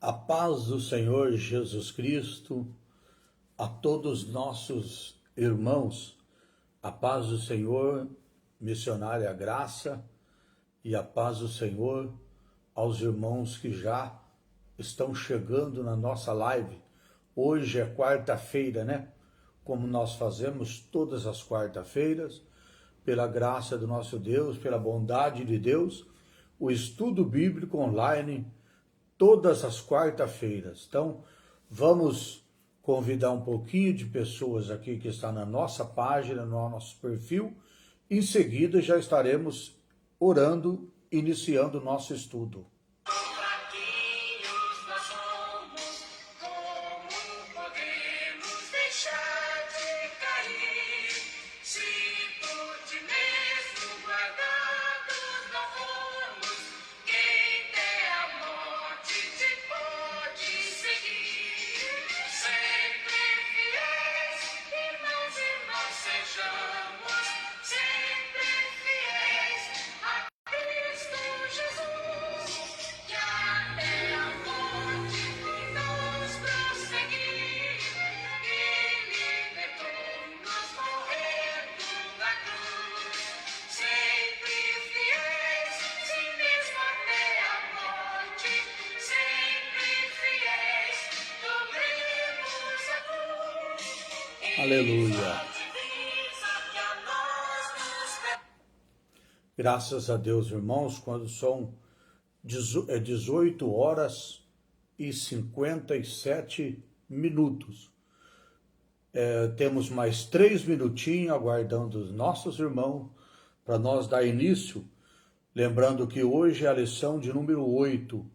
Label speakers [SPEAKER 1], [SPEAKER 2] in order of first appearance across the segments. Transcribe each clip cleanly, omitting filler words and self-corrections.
[SPEAKER 1] A paz do Senhor Jesus Cristo, a todos nossos irmãos, a paz do Senhor, missionária graça, e a paz do Senhor aos irmãos que já estão chegando na nossa live. Hoje é quarta-feira, né? Como nós fazemos todas as quarta-feiras, pela graça do nosso Deus, pela bondade de Deus, o estudo bíblico online, todas as quarta-feiras. Então, vamos convidar um pouquinho de pessoas aqui que está na nossa página, no nosso perfil. Em seguida, já estaremos orando, iniciando o nosso estudo. Aleluia. Graças a Deus, irmãos, quando são 18 horas e 57 minutos. Temos mais 3 minutinhos aguardando os nossos irmãos para nós dar início. Lembrando que hoje é a lição de número 8.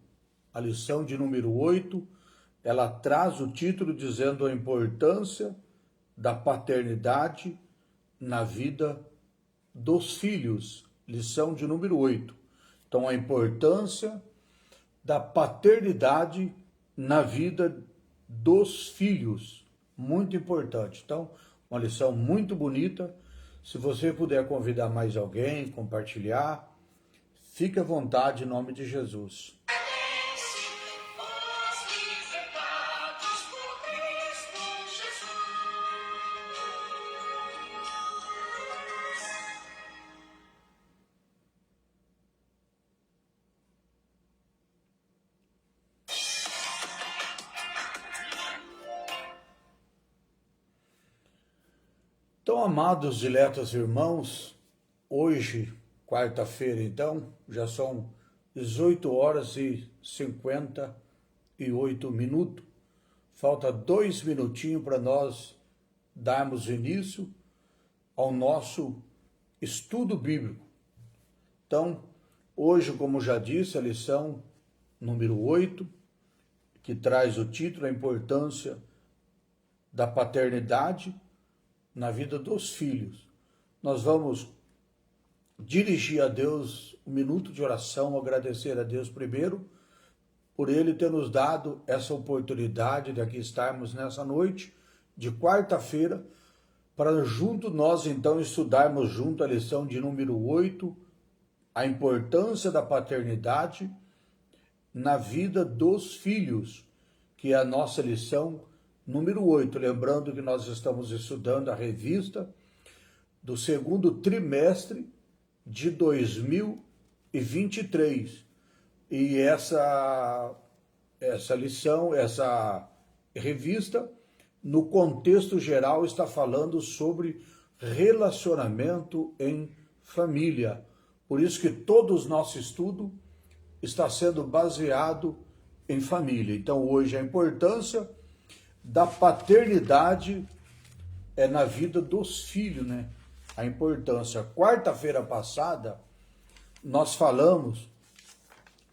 [SPEAKER 1] A lição de número 8, ela traz o título dizendo a importância da paternidade na vida dos filhos, lição de número 8. Então, a importância da paternidade na vida dos filhos, muito importante. Então, uma lição muito bonita. Se você puder convidar mais alguém, compartilhar, fique à vontade em nome de Jesus. Então, amados, diletos irmãos, hoje, quarta-feira, então, já são 18 horas e 58 minutos. Falta 2 minutinhos para nós darmos início ao nosso estudo bíblico. Então, hoje, como já disse, a lição número 8, que traz o título, a importância da paternidade na vida dos filhos. Nós vamos dirigir a Deus um minuto de oração, agradecer a Deus primeiro por Ele ter nos dado essa oportunidade de aqui estarmos nessa noite de quarta-feira, para junto nós então estudarmos junto a lição de número 8, a importância da paternidade na vida dos filhos, que é a nossa lição número 8, lembrando que nós estamos estudando a revista do segundo trimestre de 2023. E essa lição, essa revista, no contexto geral, está falando sobre relacionamento em família. Por isso que todo o nosso estudo está sendo baseado em família. Então, hoje, a importância da paternidade na vida dos filhos, né? A importância. Quarta-feira passada, nós falamos,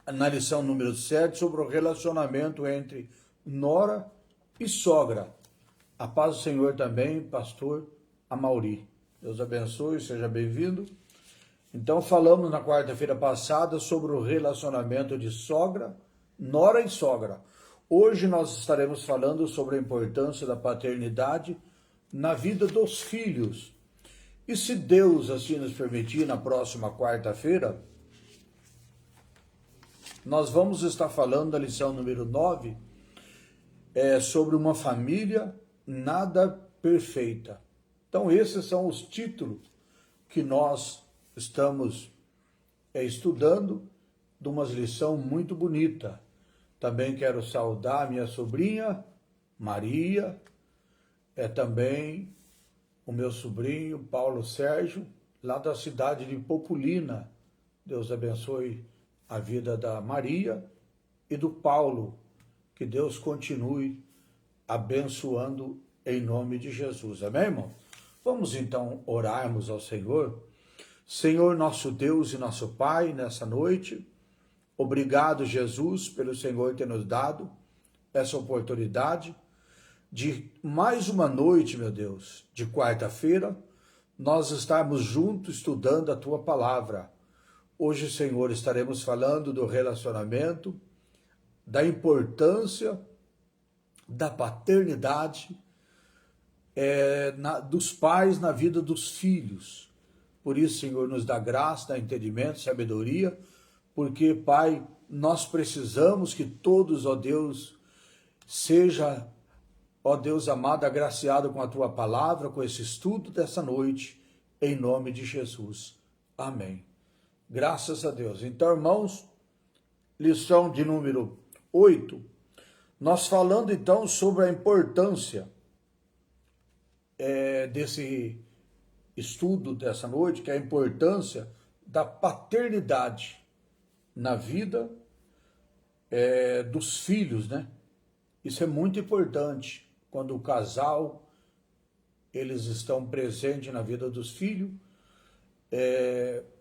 [SPEAKER 1] na lição número 7, sobre o relacionamento entre nora e sogra. A paz do Senhor também, pastor Amauri. Deus abençoe, seja bem-vindo. Então, falamos na quarta-feira passada sobre o relacionamento de sogra, nora e sogra. Hoje nós estaremos falando sobre a importância da paternidade na vida dos filhos. E se Deus assim nos permitir, na próxima quarta-feira, Nós vamos estar falando da lição número 9, sobre uma família nada perfeita. Então, esses são os títulos que nós estamos estudando, de uma lição muito bonita. Também quero saudar minha sobrinha, Maria, também o meu sobrinho, Paulo Sérgio, lá da cidade de Populina. Deus abençoe a vida da Maria e do Paulo. Que Deus continue abençoando em nome de Jesus. Amém, irmão? Vamos então orarmos ao Senhor. Senhor, nosso Deus e nosso Pai, nessa noite, obrigado, Jesus, pelo Senhor ter nos dado essa oportunidade de mais uma noite, meu Deus, de quarta-feira, nós estarmos juntos estudando a Tua Palavra. Hoje, Senhor, estaremos falando do relacionamento, da importância da paternidade dos pais na vida dos filhos. Por isso, Senhor, nos dá graça, dá entendimento, sabedoria, porque, Pai, nós precisamos que todos, ó Deus, seja, ó Deus amado, agraciado com a Tua Palavra, com esse estudo dessa noite, em nome de Jesus. Amém. Graças a Deus. Então, irmãos, lição de número 8, nós falando então sobre a importância desse estudo dessa noite, que é a importância da paternidade na vida dos filhos, né? Isso é muito importante quando o casal, eles estão presentes na vida dos filhos,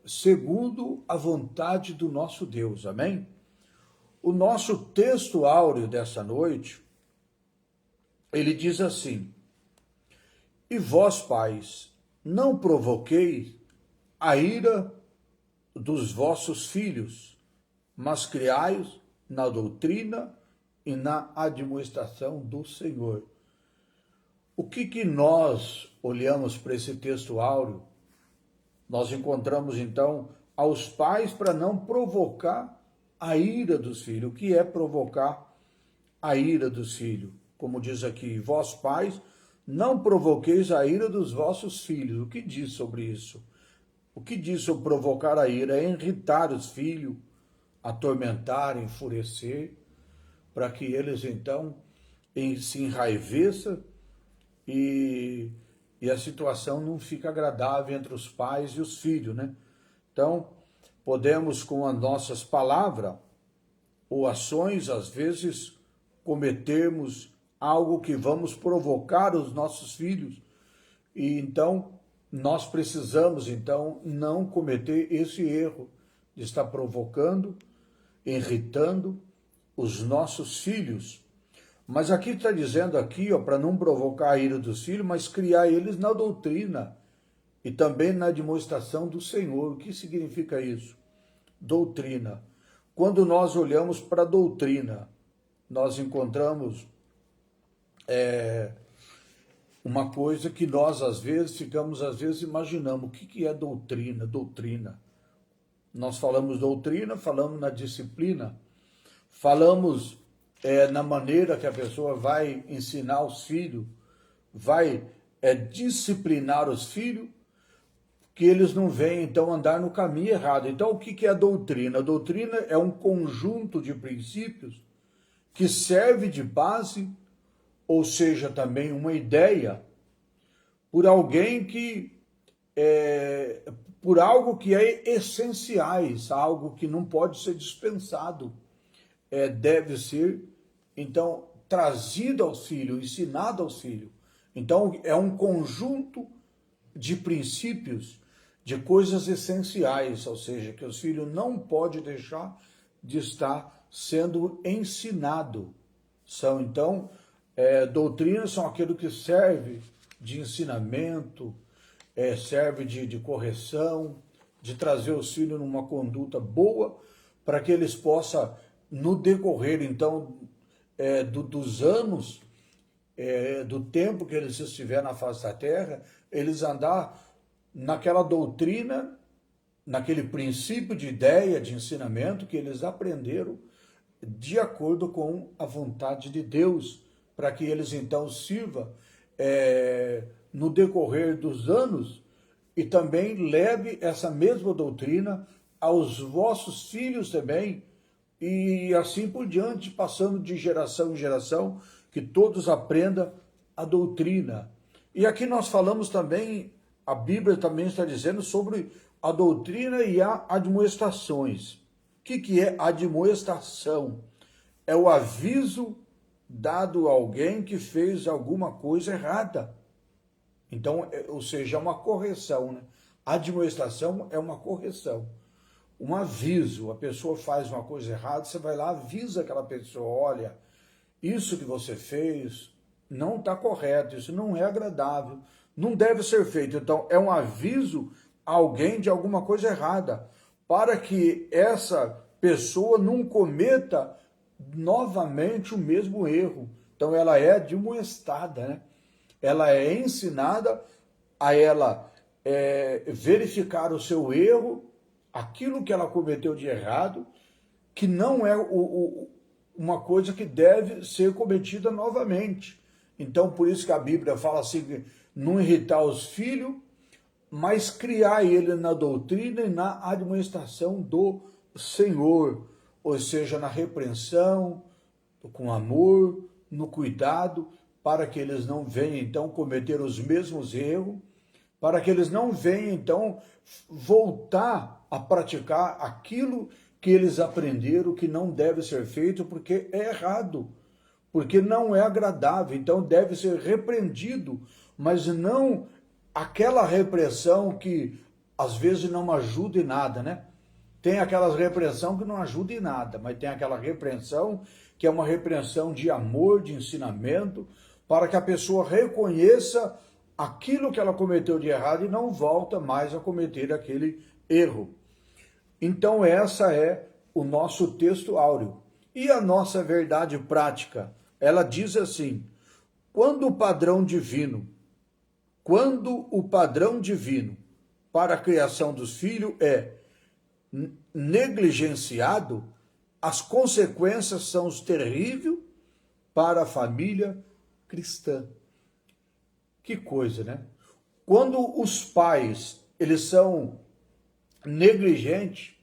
[SPEAKER 1] segundo a vontade do nosso Deus, amém? O nosso texto áureo dessa noite, ele diz assim: e vós, pais, não provoqueis a ira dos vossos filhos, mas criai-os na doutrina e na administração do Senhor. O que nós olhamos para esse texto áureo? Nós encontramos, então, aos pais para não provocar a ira dos filhos. O que é provocar a ira dos filhos? Como diz aqui, vós pais, não provoqueis a ira dos vossos filhos. O que diz sobre isso? O que diz sobre provocar a ira? É irritar os filhos, atormentar, enfurecer, para que eles, então, se enraiveçam e a situação não fica agradável entre os pais e os filhos, né? Então, podemos, com as nossas palavras ou ações, às vezes, cometermos algo que vamos provocar os nossos filhos. E então, nós precisamos, então, não cometer esse erro de estar provocando, irritando os nossos filhos. Mas aqui está dizendo aqui, para não provocar a ira dos filhos, mas criar eles na doutrina e também na demonstração do Senhor. O que significa isso? Doutrina. Quando nós olhamos para a doutrina, nós encontramos uma coisa que nós, às vezes, imaginamos. O que é doutrina? Doutrina. Nós falamos doutrina, falamos na disciplina, falamos na maneira que a pessoa vai ensinar os filhos, vai disciplinar os filhos, que eles não venham, então, andar no caminho errado. Então, o que é a doutrina? A doutrina é um conjunto de princípios que serve de base, ou seja, também uma ideia, por alguém que por algo que é essenciais, algo que não pode ser dispensado, deve ser, então, trazido aos filhos, ensinado aos filhos. Então, é um conjunto de princípios, de coisas essenciais, ou seja, que os filhos não podem deixar de estar sendo ensinado. São, então, doutrinas são aquilo que serve de ensinamento, serve de correção, de trazer os filhos numa conduta boa, para que eles possam, no decorrer, então, dos anos, do tempo que eles estiverem na face da terra, eles andar naquela doutrina naquele princípio de ideia, de ensinamento que eles aprenderam de acordo com a vontade de Deus, para que eles então sirvam no decorrer dos anos e também leve essa mesma doutrina aos vossos filhos também, e assim por diante, passando de geração em geração, que todos aprendam a doutrina. E aqui nós falamos também, a Bíblia também está dizendo sobre a doutrina e as admoestações. O que é admoestação? É o aviso dado a alguém que fez alguma coisa errada. Então, ou seja, é uma correção, né? A admoestação é uma correção, um aviso. A pessoa faz uma coisa errada, você vai lá, avisa aquela pessoa, olha, isso que você fez não está correto, isso não é agradável, não deve ser feito. Então, é um aviso a alguém de alguma coisa errada, para que essa pessoa não cometa novamente o mesmo erro. Então, ela é admoestada, né? Ela é ensinada a ela verificar o seu erro, aquilo que ela cometeu de errado, que não é uma coisa que deve ser cometida novamente. Então, por isso que a Bíblia fala assim, não irritar os filhos, mas criar ele na doutrina e na administração do Senhor, ou seja, na repreensão, com amor, no cuidado, para que eles não venham então cometer os mesmos erros, para que eles não venham então voltar a praticar aquilo que eles aprenderam que não deve ser feito, porque é errado, porque não é agradável, então deve ser repreendido, mas não aquela repressão que às vezes não ajuda em nada, né? Tem aquelas repreensão que não ajuda em nada, mas tem aquela repreensão que é uma repreensão de amor, de ensinamento, para que a pessoa reconheça aquilo que ela cometeu de errado e não volta mais a cometer aquele erro. Então essa é o nosso texto áureo. E a nossa verdade prática? Ela diz assim, quando o padrão divino para a criação dos filhos é negligenciado, as consequências são terríveis para a família cristã. Que coisa, né? Quando os pais, eles são negligentes,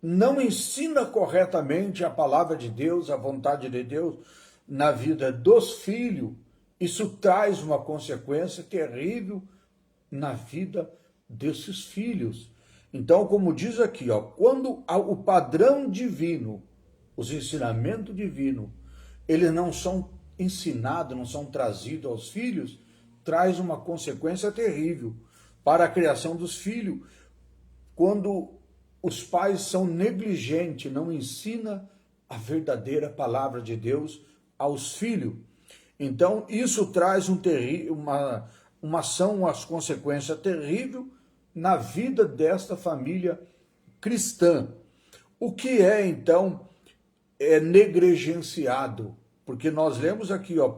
[SPEAKER 1] não ensina corretamente a palavra de Deus, a vontade de Deus na vida dos filhos, isso traz uma consequência terrível na vida desses filhos. Então, como diz aqui, ó, quando o padrão divino, os ensinamentos divinos, eles não são ensinados, não são trazidos aos filhos, traz uma consequência terrível para a criação dos filhos. Quando os pais são negligentes, não ensinam a verdadeira palavra de Deus aos filhos. Então, isso traz umas consequências terríveis na vida desta família cristã. O que é, então, negligenciado? Porque nós lemos aqui, ó,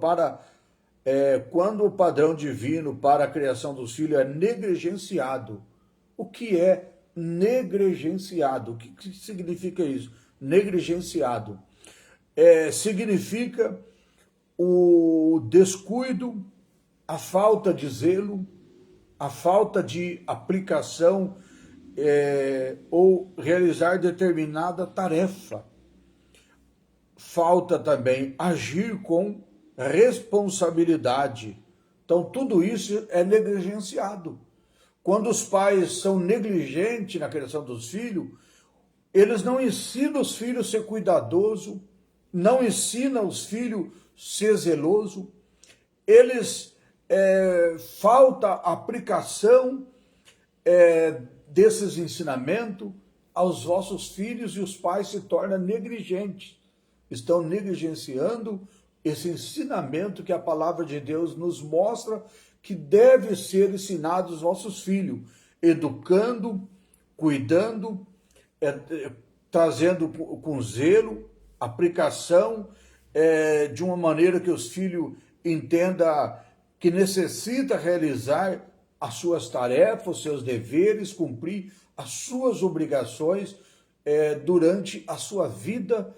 [SPEAKER 1] quando o padrão divino para a criação dos filhos é negligenciado. O que é negligenciado? O que significa isso? Negligenciado. Significa o descuido, a falta de zelo, a falta de aplicação ou realizar determinada tarefa. Falta também agir com responsabilidade. Então, tudo isso é negligenciado. Quando os pais são negligentes na criação dos filhos, eles não ensinam os filhos a ser cuidadosos, não ensinam os filhos a ser zelosos, eles falta aplicação desses ensinamentos aos vossos filhos e os pais se tornam negligentes, estão negligenciando esse ensinamento que a palavra de Deus nos mostra que deve ser ensinado aos vossos filhos, educando, cuidando, trazendo com zelo, aplicação, de uma maneira que os filhos entendam que necessita realizar as suas tarefas, os seus deveres, cumprir as suas obrigações durante a sua vida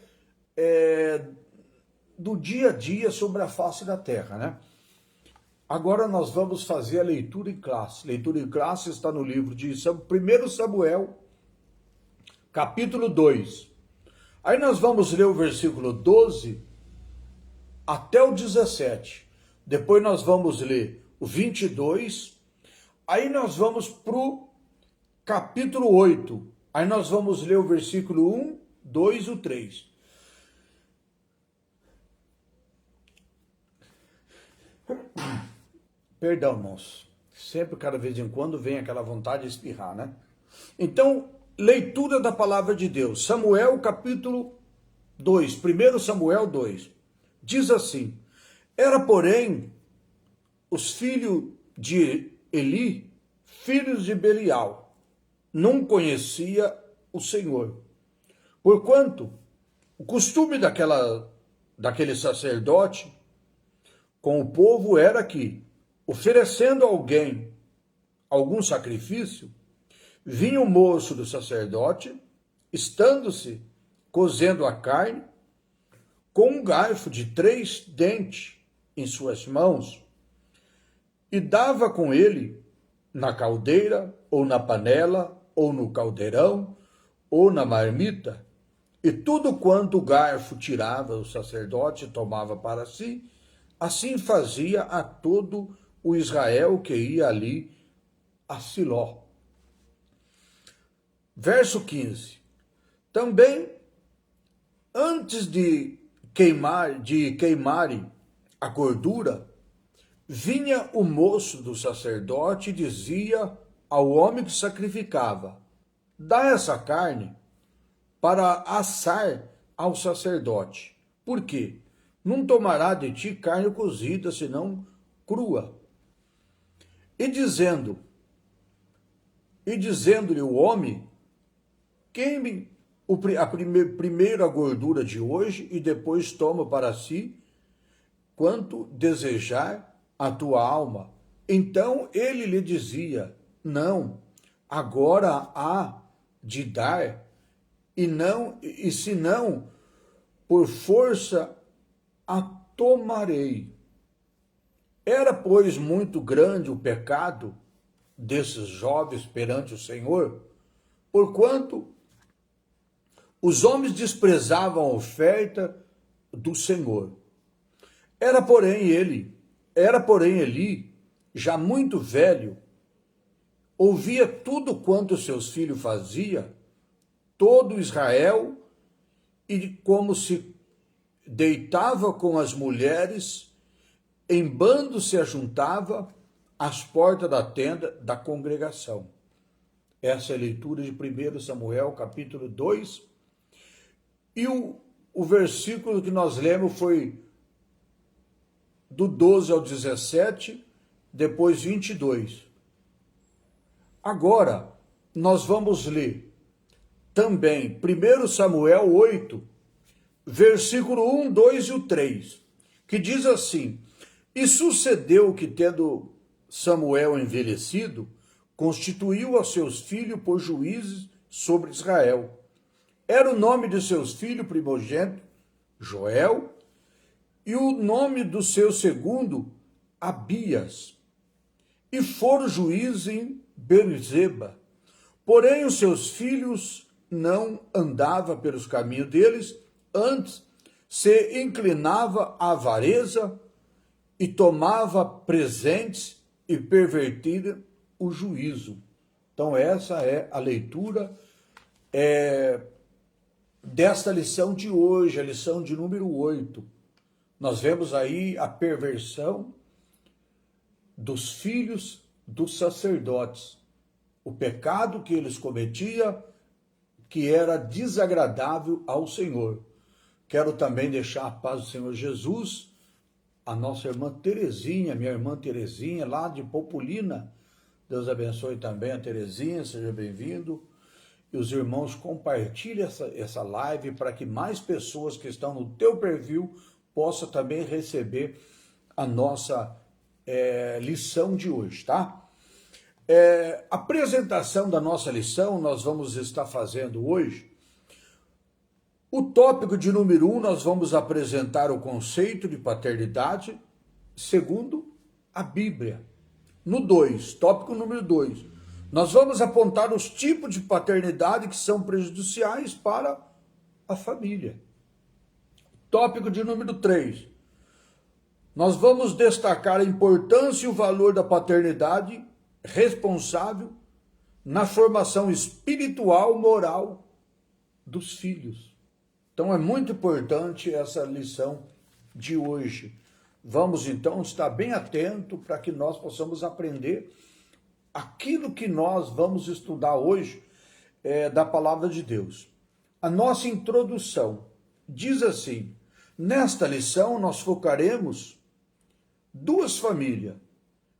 [SPEAKER 1] do dia a dia sobre a face da terra, né? Agora nós vamos fazer a leitura em classe. Leitura em classe está no livro de 1 Samuel, capítulo 2. Aí nós vamos ler o versículo 12 até o 17. Depois nós vamos ler o 22. Aí nós vamos para o capítulo 8. Aí nós vamos ler o versículo 1, 2 e o 3. Perdão, irmãos. Sempre, cada vez em quando, vem aquela vontade de espirrar, né? Então, leitura da palavra de Deus. Samuel, capítulo 2. 1 Samuel 2. Diz assim: Era, porém, os filhos de Eli, filhos de Belial, não conhecia o Senhor. Porquanto, o costume daquele sacerdote com o povo era que, oferecendo a alguém algum sacrifício, vinha o moço do sacerdote, estando-se cozendo a carne, com um garfo de 3 dentes em suas mãos, e dava com ele na caldeira, ou na panela, ou no caldeirão, ou na marmita, e tudo quanto o garfo tirava o sacerdote tomava para si, assim fazia a todo o Israel que ia ali a Siló. Verso 15. Também, antes de queimarem a gordura, vinha o moço do sacerdote e dizia ao homem que sacrificava: dá essa carne para assar ao sacerdote. Por quê? Não tomará de ti carne cozida, senão crua. E dizendo-lhe o homem: queime primeiro a gordura de hoje e depois toma para si quanto desejar a tua alma. Então ele lhe dizia: não, agora há de dar, e se não, por força a tomarei. Era, pois, muito grande o pecado desses jovens perante o Senhor, porquanto os homens desprezavam a oferta do Senhor. Era, porém, Eli, já muito velho, ouvia tudo quanto seus filhos faziam, todo Israel, e como se deitava com as mulheres, em bando se ajuntava às portas da tenda da congregação. Essa é a leitura de 1 Samuel, capítulo 2. E o versículo que nós lemos foi do 12 ao 17, depois 22. Agora, nós vamos ler também 1 Samuel 8, versículo 1, 2 e o 3, que diz assim: E sucedeu que, tendo Samuel envelhecido, constituiu a seus filhos por juízes sobre Israel. Era o nome de seus filhos primogênito, Joel, e o nome do seu segundo, Abias. E foram juízes em Beerseba. Porém, os seus filhos não andavam pelos caminhos deles, antes se inclinava à avareza e tomava presentes e pervertia o juízo. Então essa é a leitura desta lição de hoje, a lição de número 8. Nós vemos aí a perversão dos filhos dos sacerdotes, o pecado que eles cometiam, que era desagradável ao Senhor. Quero também deixar a paz do Senhor Jesus, a nossa irmã Terezinha, minha irmã Terezinha, lá de Populina. Deus abençoe também a Terezinha, seja bem-vindo. E os irmãos, compartilhem essa live para que mais pessoas que estão no teu perfil possam também receber a nossa lição de hoje, tá? Apresentação da nossa lição, nós vamos estar fazendo hoje. O tópico de número 1, nós vamos apresentar o conceito de paternidade, segundo a Bíblia. No 2, tópico número 2, nós vamos apontar os tipos de paternidade que são prejudiciais para a família. Tópico de número 3, nós vamos destacar a importância e o valor da paternidade responsável na formação espiritual, moral dos filhos. Então é muito importante essa lição de hoje. Vamos então estar bem atento para que nós possamos aprender aquilo que nós vamos estudar hoje da palavra de Deus. A nossa introdução diz assim: nesta lição nós focaremos duas famílias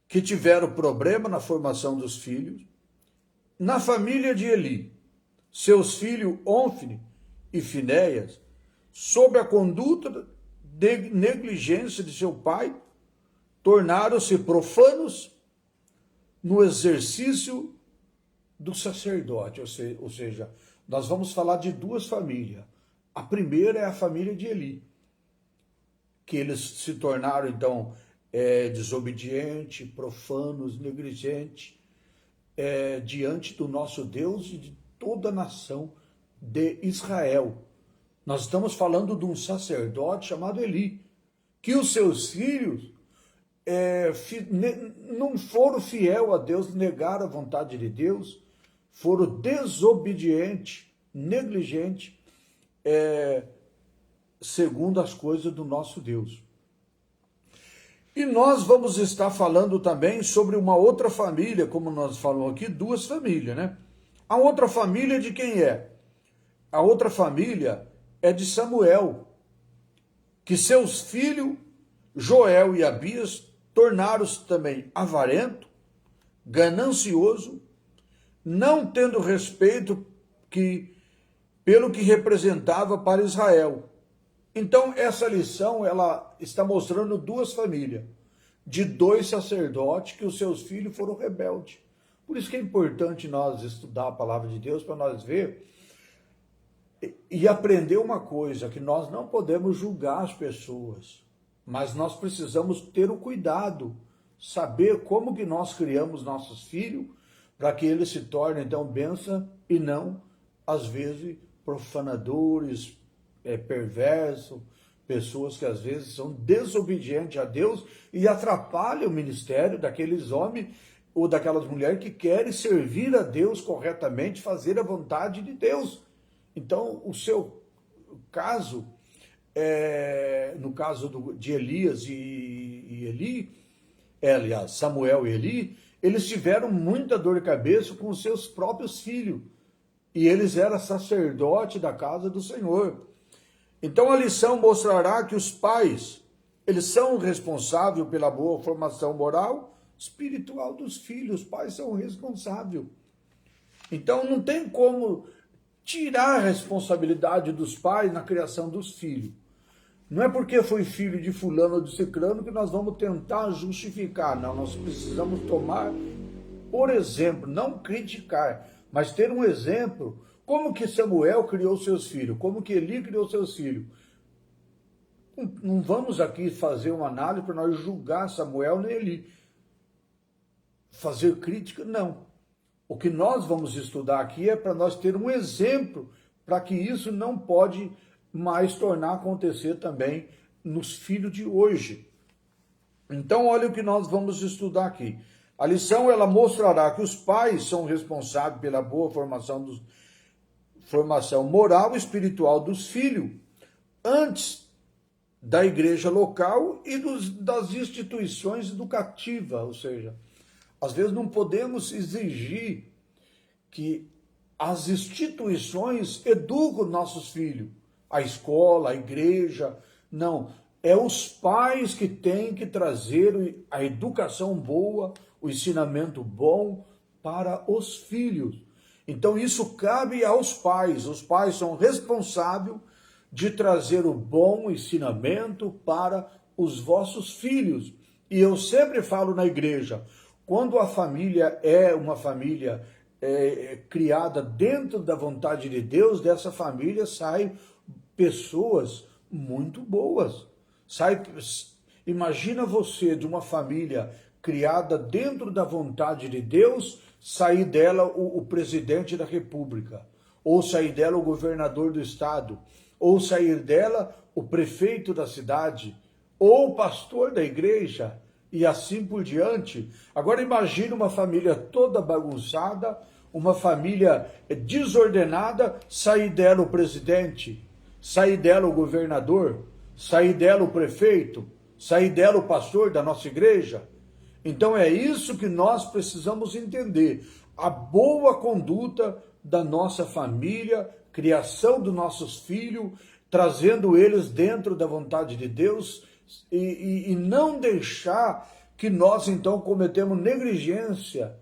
[SPEAKER 1] que tiveram problema na formação dos filhos. Na família de Eli, seus filhos Ofni e Finéias, sob a conduta de negligência de seu pai, tornaram-se profanos no exercício do sacerdote. Ou seja, nós vamos falar de duas famílias. A primeira é a família de Eli, que eles se tornaram, então, desobedientes, profanos, negligentes, diante do nosso Deus e de toda a nação de Israel. Nós estamos falando de um sacerdote chamado Eli, que os seus filhos não foram fiel a Deus, negaram a vontade de Deus, foram desobedientes, negligentes, segundo as coisas do nosso Deus. E nós vamos estar falando também sobre uma outra família, como nós falamos aqui, duas famílias, né? A outra família de quem é? A outra família é de Samuel, que seus filhos, Joel e Abias, tornaram-se também avarento, ganancioso, não tendo respeito pelo que representava para Israel. Então, essa lição, ela está mostrando duas famílias, de dois sacerdotes que os seus filhos foram rebeldes. Por isso que é importante nós estudar a palavra de Deus, para nós ver e aprender uma coisa, que nós não podemos julgar as pessoas, mas nós precisamos ter o cuidado, saber como que nós criamos nossos filhos, para que eles se tornem, então, bênção e não, às vezes, profanadores, perversos, pessoas que às vezes são desobedientes a Deus e atrapalham o ministério daqueles homens ou daquelas mulheres que querem servir a Deus corretamente, fazer a vontade de Deus. Então, o seu caso, no caso de Elias e Eli, aliás, Samuel e Eli, eles tiveram muita dor de cabeça com os seus próprios filhos, e eles eram sacerdotes da casa do Senhor. Então a lição mostrará que os pais, eles são responsáveis pela boa formação moral, espiritual dos filhos. Os pais são responsáveis. Então não tem como tirar a responsabilidade dos pais na criação dos filhos. Não é porque foi filho de fulano ou de ciclano que nós vamos tentar justificar. Não, nós precisamos tomar, por exemplo, não criticar, mas ter um exemplo. Como que Samuel criou seus filhos? Como que Eli criou seus filhos? Não vamos aqui fazer uma análise para nós julgar Samuel nem Eli. Fazer crítica, não. O que nós vamos estudar aqui é para nós ter um exemplo, para que isso não pode mais tornar a acontecer também nos filhos de hoje. Então, olha o que nós vamos estudar aqui. A lição, ela mostrará que os pais são responsáveis pela boa formação moral e espiritual dos filhos, antes da igreja local e das instituições educativas. Ou seja, às vezes não podemos exigir que as instituições eduquem nossos filhos, a escola, a igreja. Não, é os pais que têm que trazer a educação boa, o ensinamento bom para os filhos. Então isso cabe aos pais. Os pais são responsáveis de trazer o bom ensinamento para os vossos filhos. E eu sempre falo na igreja, Quando a família é uma família criada dentro da vontade de Deus, dessa família saem pessoas muito boas. Imagina você de uma família criada dentro da vontade de Deus, sair dela o presidente da República, ou sair dela o governador do estado, ou sair dela o prefeito da cidade, ou o pastor da igreja, e assim por diante. Agora imagine uma família toda bagunçada, uma família desordenada, sair dela o presidente, sair dela o governador, sair dela o prefeito, sair dela o pastor da nossa igreja. Então é isso que nós precisamos entender. A boa conduta da nossa família, criação dos nossos filhos, trazendo eles dentro da vontade de Deus e não deixar que nós então cometemos negligência.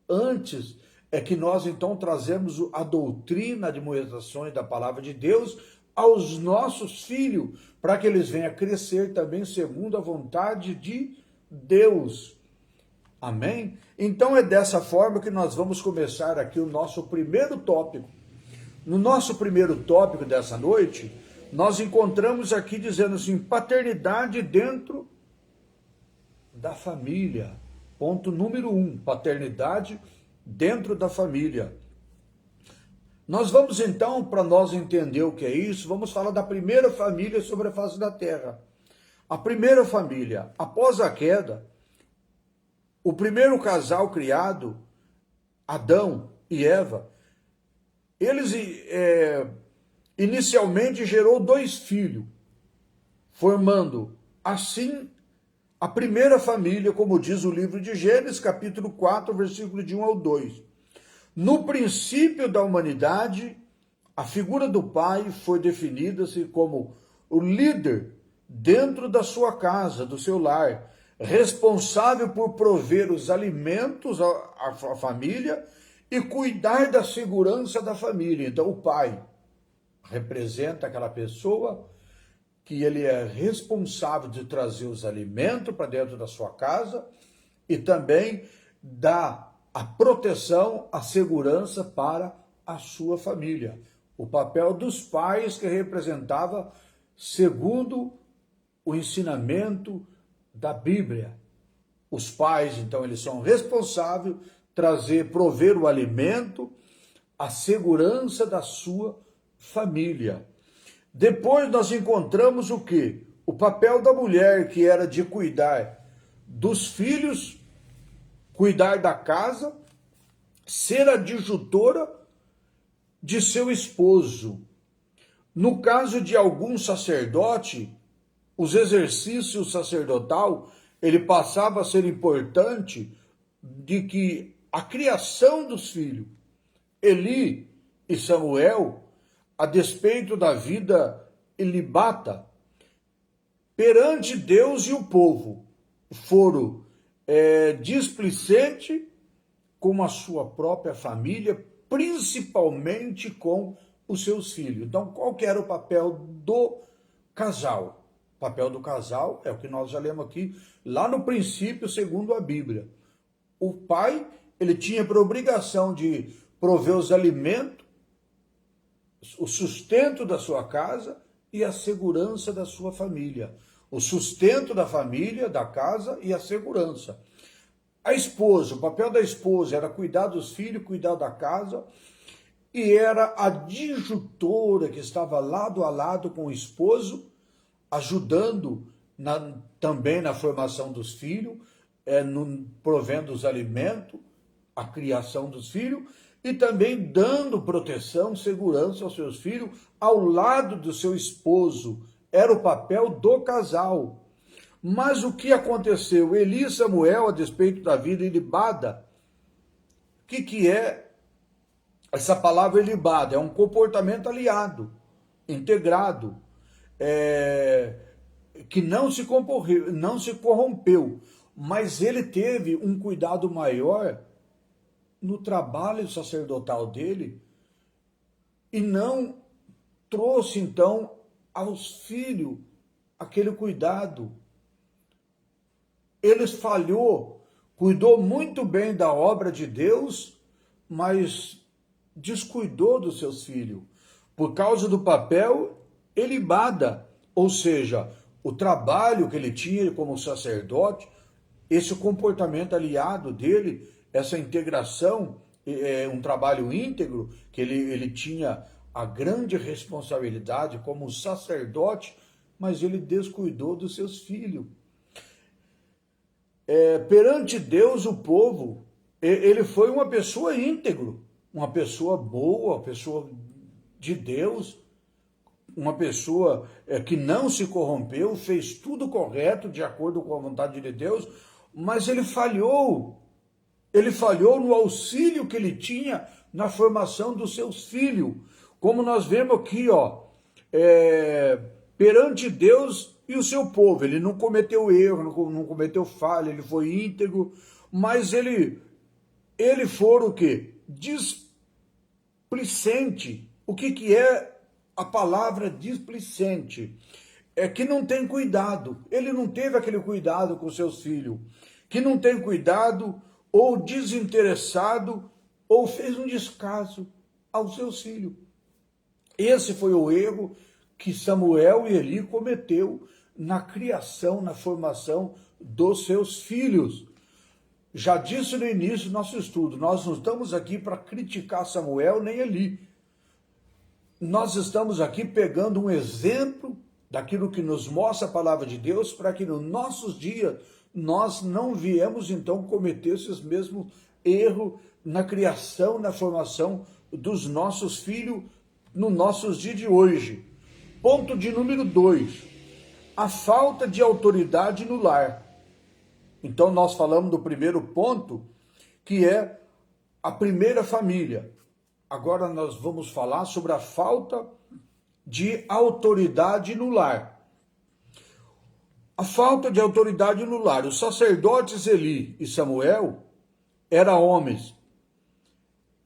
[SPEAKER 1] Antes é que nós então trazemos a doutrina de admoestações da palavra de Deus aos nossos filhos, para que eles venham a crescer também segundo a vontade de Deus. Amém? Então é dessa forma que nós vamos começar aqui o nosso primeiro tópico. No nosso primeiro tópico dessa noite, nós encontramos aqui dizendo assim, paternidade dentro da família. Ponto número 1, paternidade dentro da família. Nós vamos então, para nós entender o que é isso, vamos falar da primeira família sobre a face da terra. A primeira família, após a queda, o primeiro casal criado, Adão e Eva, eles inicialmente gerou 2 filhos, formando assim a primeira família, como diz o livro de Gênesis, capítulo 4, versículo de 1 ao 2. No princípio da humanidade, a figura do pai foi definida-se como o líder dentro da sua casa, do seu lar, responsável por prover os alimentos à família e cuidar da segurança da família. Então, o pai representa aquela pessoa que ele é responsável de trazer os alimentos para dentro da sua casa e também dá a proteção, a segurança para a sua família. O papel dos pais que representava segundo o ensinamento da Bíblia. Os pais, então, eles são responsáveis prover o alimento, a segurança da sua família. Depois nós encontramos o quê? O papel da mulher, que era de cuidar dos filhos, cuidar da casa, ser adjutora de seu esposo. No caso de algum sacerdote, os exercícios sacerdotal, ele passava a ser importante de que a criação dos filhos, Eli e Samuel, a despeito da vida ilibata, perante Deus e o povo, foram displicentes com a sua própria família, principalmente com os seus filhos. Então, qual que era o papel do casal? O papel do casal é o que nós já lemos aqui, lá no princípio, segundo a Bíblia. O pai, ele tinha por obrigação de prover os alimentos, o sustento da sua casa e a segurança da sua família. O sustento da família, da casa e a segurança. A esposa, o papel da esposa era cuidar dos filhos, cuidar da casa, e era a adjutora que estava lado a lado com o esposo, ajudando também na formação dos filhos, provendo os alimentos, a criação dos filhos, e também dando proteção, segurança aos seus filhos, ao lado do seu esposo. Era o papel do casal. Mas o que aconteceu? Eli e Samuel, a despeito da vida ilibada, o que é essa palavra ilibada? É um comportamento aliado, integrado, que não se corrompeu, mas ele teve um cuidado maior no trabalho sacerdotal dele e não trouxe, então, aos filhos aquele cuidado. Ele falhou cuidou muito bem da obra de Deus, mas descuidou dos seus filhos. Por causa do papel elibada, ou seja, o trabalho que ele tinha como sacerdote, esse comportamento aliado dele, essa integração, um trabalho íntegro, que ele tinha a grande responsabilidade como sacerdote, mas ele descuidou dos seus filhos. Perante Deus, o povo, ele foi uma pessoa íntegro, uma pessoa boa, uma pessoa de Deus, uma pessoa que não se corrompeu, fez tudo correto, de acordo com a vontade de Deus, mas ele falhou no auxílio que ele tinha na formação dos seus filhos. Como nós vemos aqui, perante Deus e o seu povo, ele não cometeu erro, não cometeu falha, ele foi íntegro, mas ele foi o quê? Displicente. O que é a palavra displicente? É que não tem cuidado. Ele não teve aquele cuidado com seus filhos, que não tem cuidado, ou desinteressado, ou fez um descaso aos seus filhos. Esse foi o erro que Samuel e Eli cometeu na criação, na formação dos seus filhos. Já disse no início do nosso estudo, nós não estamos aqui para criticar Samuel nem Eli. Nós estamos aqui pegando um exemplo daquilo que nos mostra a palavra de Deus, para que nos nossos dias nós não viemos então cometer esses mesmos erros na criação, na formação dos nossos filhos nos nossos dias de hoje. Ponto de número 2, a falta de autoridade no lar. Então nós falamos do primeiro ponto, que é a primeira família. Agora nós vamos falar sobre a falta de autoridade no lar. A falta de autoridade no lar. Os sacerdotes Eli e Samuel eram homens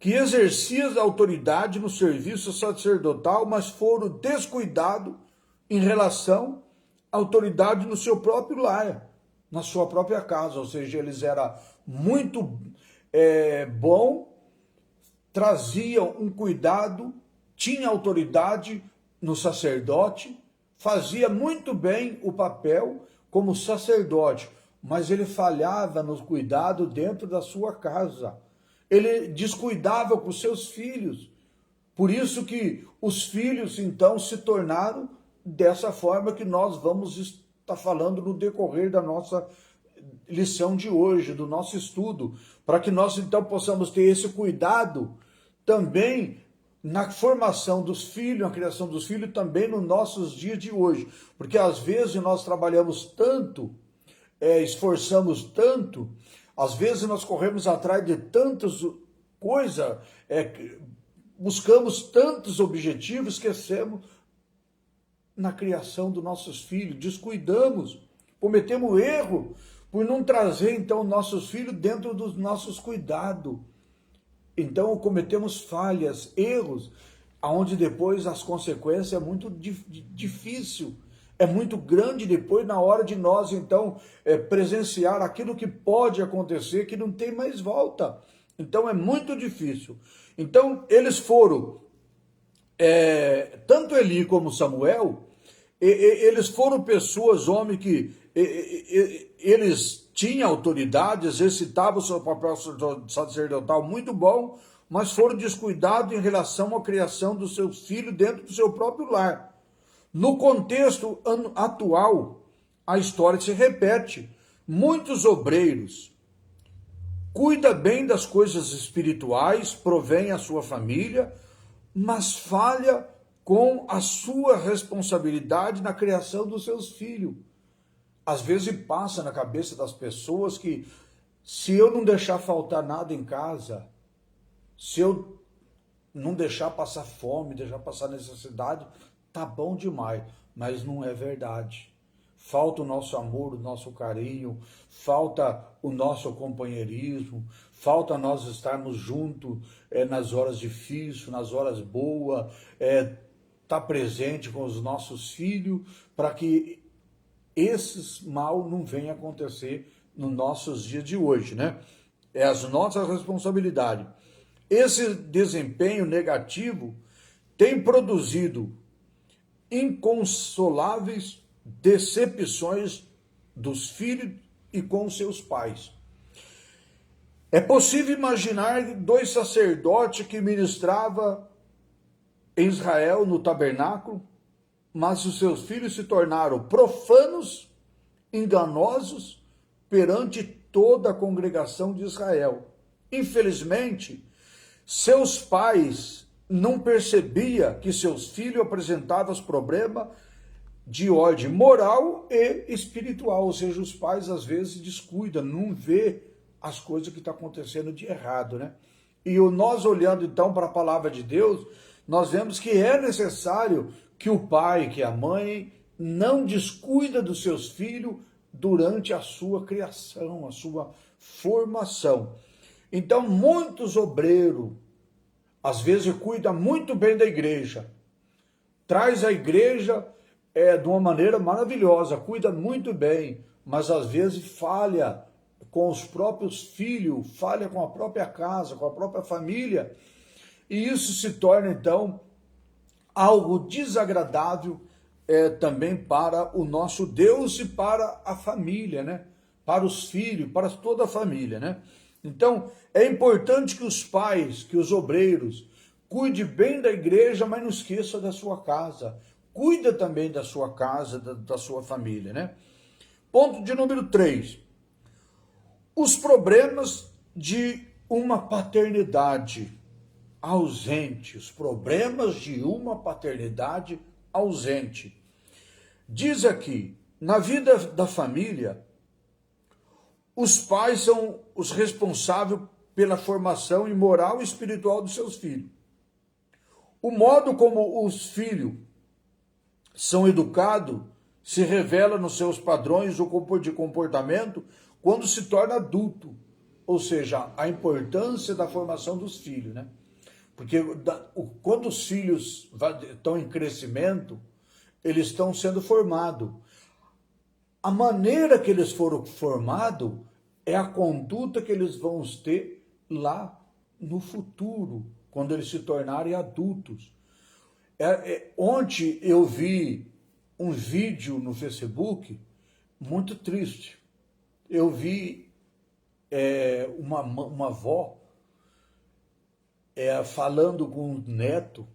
[SPEAKER 1] que exerciam a autoridade no serviço sacerdotal, mas foram descuidados em relação à autoridade no seu próprio lar, na sua própria casa. Ou seja, eles eram muito bom, traziam um cuidado, tinha autoridade no sacerdote, fazia muito bem o papel como sacerdote, mas ele falhava no cuidado dentro da sua casa. Ele descuidava com seus filhos. Por isso que os filhos, então, se tornaram dessa forma que nós vamos estar falando no decorrer da nossa lição de hoje, do nosso estudo, para que nós, então, possamos ter esse cuidado também na formação dos filhos, na criação dos filhos, também nos nossos dias de hoje. Porque às vezes nós trabalhamos tanto, esforçamos tanto, às vezes nós corremos atrás de tantas coisas, buscamos tantos objetivos, esquecemos na criação dos nossos filhos, descuidamos, cometemos erro por não trazer então nossos filhos dentro dos nossos cuidados. Então cometemos falhas, erros, onde depois as consequências é muito difícil, é muito grande depois na hora de nós então presenciar aquilo que pode acontecer, que não tem mais volta. Então é muito difícil. Então eles foram, tanto Eli como Samuel, eles foram pessoas, homens que eles tinham autoridade, exercitavam o seu papel sacerdotal muito bom, mas foram descuidados em relação à criação dos seus filhos dentro do seu próprio lar. No contexto atual, a história se repete. Muitos obreiros cuidam bem das coisas espirituais, provém a sua família, mas falha com a sua responsabilidade na criação dos seus filhos. Às vezes passa na cabeça das pessoas que se eu não deixar faltar nada em casa, se eu não deixar passar fome, deixar passar necessidade, tá bom demais, mas não é verdade. Falta o nosso amor, o nosso carinho, falta o nosso companheirismo, falta nós estarmos juntos nas horas difíceis, nas horas boas, tá presente com os nossos filhos, para que esses mal não venham acontecer nos nossos dias de hoje, né? É a nossa responsabilidade. Esse desempenho negativo tem produzido inconsoláveis decepções dos filhos e com seus pais. É possível imaginar dois sacerdotes que ministravam em Israel no tabernáculo, mas os seus filhos se tornaram profanos, enganosos perante toda a congregação de Israel. Infelizmente, seus pais não percebiam que seus filhos apresentavam os problemas de ordem moral e espiritual, ou seja, os pais às vezes descuidam, não vê as coisas que estão acontecendo de errado, né? E nós olhando então para a palavra de Deus, nós vemos que é necessário que o pai, que a mãe, não descuida dos seus filhos durante a sua criação, a sua formação. Então, muitos obreiros, às vezes, cuidam muito bem da igreja, traz a igreja de uma maneira maravilhosa, cuida muito bem, mas às vezes falha com os próprios filhos, falha com a própria casa, com a própria família, e isso se torna, então, algo desagradável também para o nosso Deus e para a família, né? Para os filhos, para toda a família, né? Então, é importante que os pais, que os obreiros, cuide bem da igreja, mas não esqueça da sua casa. Cuida também da sua casa, da sua família, né? Ponto de número 3. Os problemas de uma paternidade ausente. Os problemas de uma paternidade ausente. Diz aqui, na vida da família, os pais são os responsáveis pela formação moral e espiritual dos seus filhos. O modo como os filhos são educados se revela nos seus padrões de comportamento quando se torna adulto, ou seja, a importância da formação dos filhos, né? Porque quando os filhos estão em crescimento, eles estão sendo formados. A maneira que eles foram formados é a conduta que eles vão ter lá no futuro, quando eles se tornarem adultos. Ontem eu vi um vídeo no Facebook muito triste. Eu vi uma avó falando com um neto,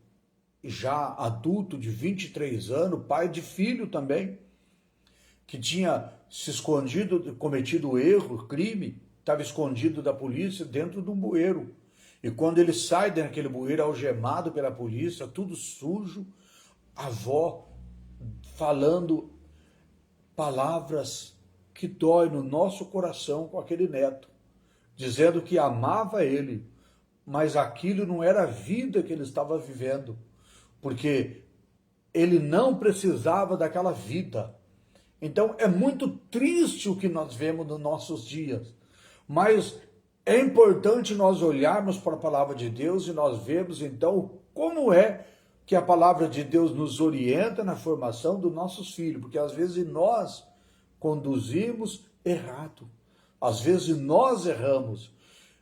[SPEAKER 1] já adulto de 23 anos, pai de filho também, que tinha se escondido, cometido erro, crime, estava escondido da polícia dentro de um bueiro. E quando ele sai daquele bueiro algemado pela polícia, tudo sujo, a avó falando palavras que dói no nosso coração com aquele neto, dizendo que amava ele, mas aquilo não era a vida que ele estava vivendo, porque ele não precisava daquela vida. Então é muito triste o que nós vemos nos nossos dias, mas é importante nós olharmos para a palavra de Deus e nós vemos então como é que a palavra de Deus nos orienta na formação dos nossos filhos, porque às vezes nós conduzimos errado, às vezes nós erramos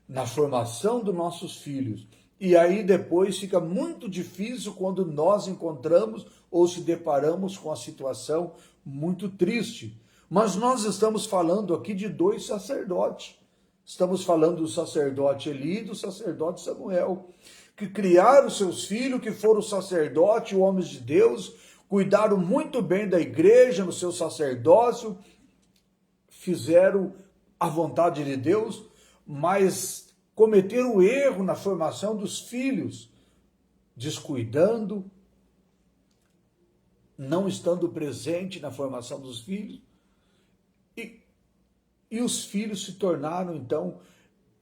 [SPEAKER 1] na formação dos nossos filhos, e aí depois fica muito difícil quando nós encontramos ou se deparamos com a situação muito triste. Mas nós estamos falando aqui de dois sacerdotes. Estamos falando do sacerdote Eli e do sacerdote Samuel, que criaram seus filhos, que foram sacerdotes, homens de Deus, cuidaram muito bem da igreja no seu sacerdócio, fizeram a vontade de Deus, mas cometeram o erro na formação dos filhos, descuidando, não estando presente na formação dos filhos, e os filhos se tornaram, então,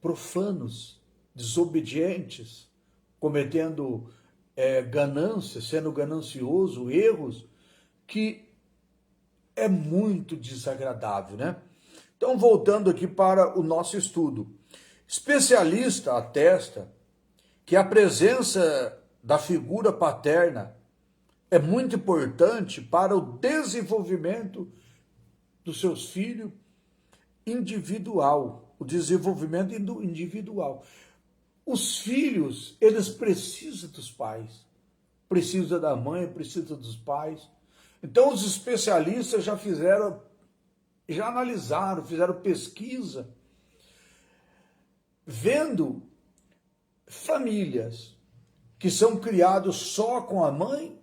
[SPEAKER 1] profanos, desobedientes, cometendo ganância, sendo ganancioso, erros, que é muito desagradável, né? Então, voltando aqui para o nosso estudo. Especialista atesta que a presença da figura paterna é muito importante para o desenvolvimento dos seus filhos individual, o desenvolvimento individual. Os filhos, eles precisam dos pais, precisam da mãe, precisam dos pais. Então os especialistas já analisaram, fizeram pesquisa, vendo famílias que são criados só com a mãe